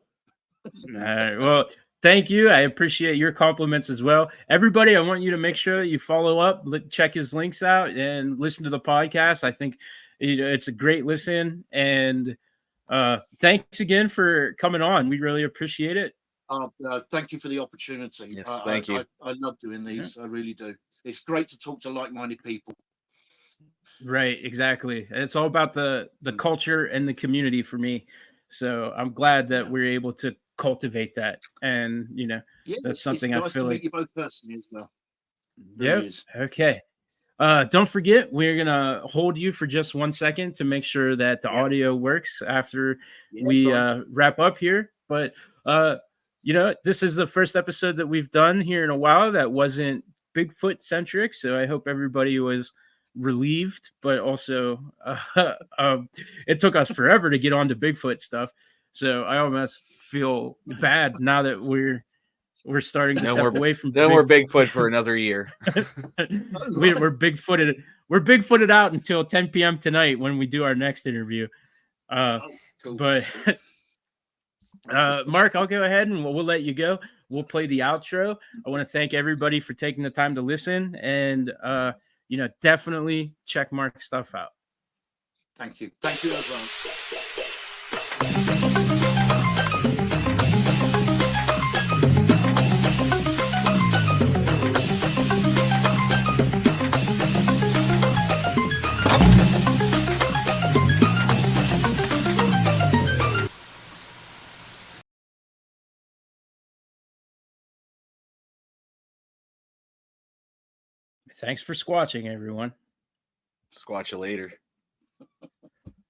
All right. Well, thank you. I appreciate your compliments as well. Everybody, I want you to make sure that you follow up, check his links out, and listen to the podcast. I think it's a great listen. And thanks again for coming on. We really appreciate it. Thank you for the opportunity. Yes, thank you. I love doing these. I really do. It's great to talk to like-minded people. Right, exactly. It's all about the culture and the community for me. So I'm glad that we're able to cultivate that, and that's something it's I nice feel to like. meet you both personally as well. Yep. Really is. Okay. Don't forget, we're gonna hold you for just 1 second to make sure that the audio works after we wrap up here. But this is the first episode that we've done here in a while that wasn't Bigfoot centric. So I hope everybody was relieved, but also it took us forever to get onto Bigfoot stuff. So I almost feel bad now that we're starting to step away from. Then we're Bigfoot for another year. we're Bigfooted. We're Bigfooted out until 10 p.m. tonight when we do our next interview. Cool. But Mark, I'll go ahead and we'll let you go. We'll play the outro. I want to thank everybody for taking the time to listen, and definitely check Mark's stuff out. Thank you. Thank you, everyone. Thanks for squatching, everyone. Squatch you later.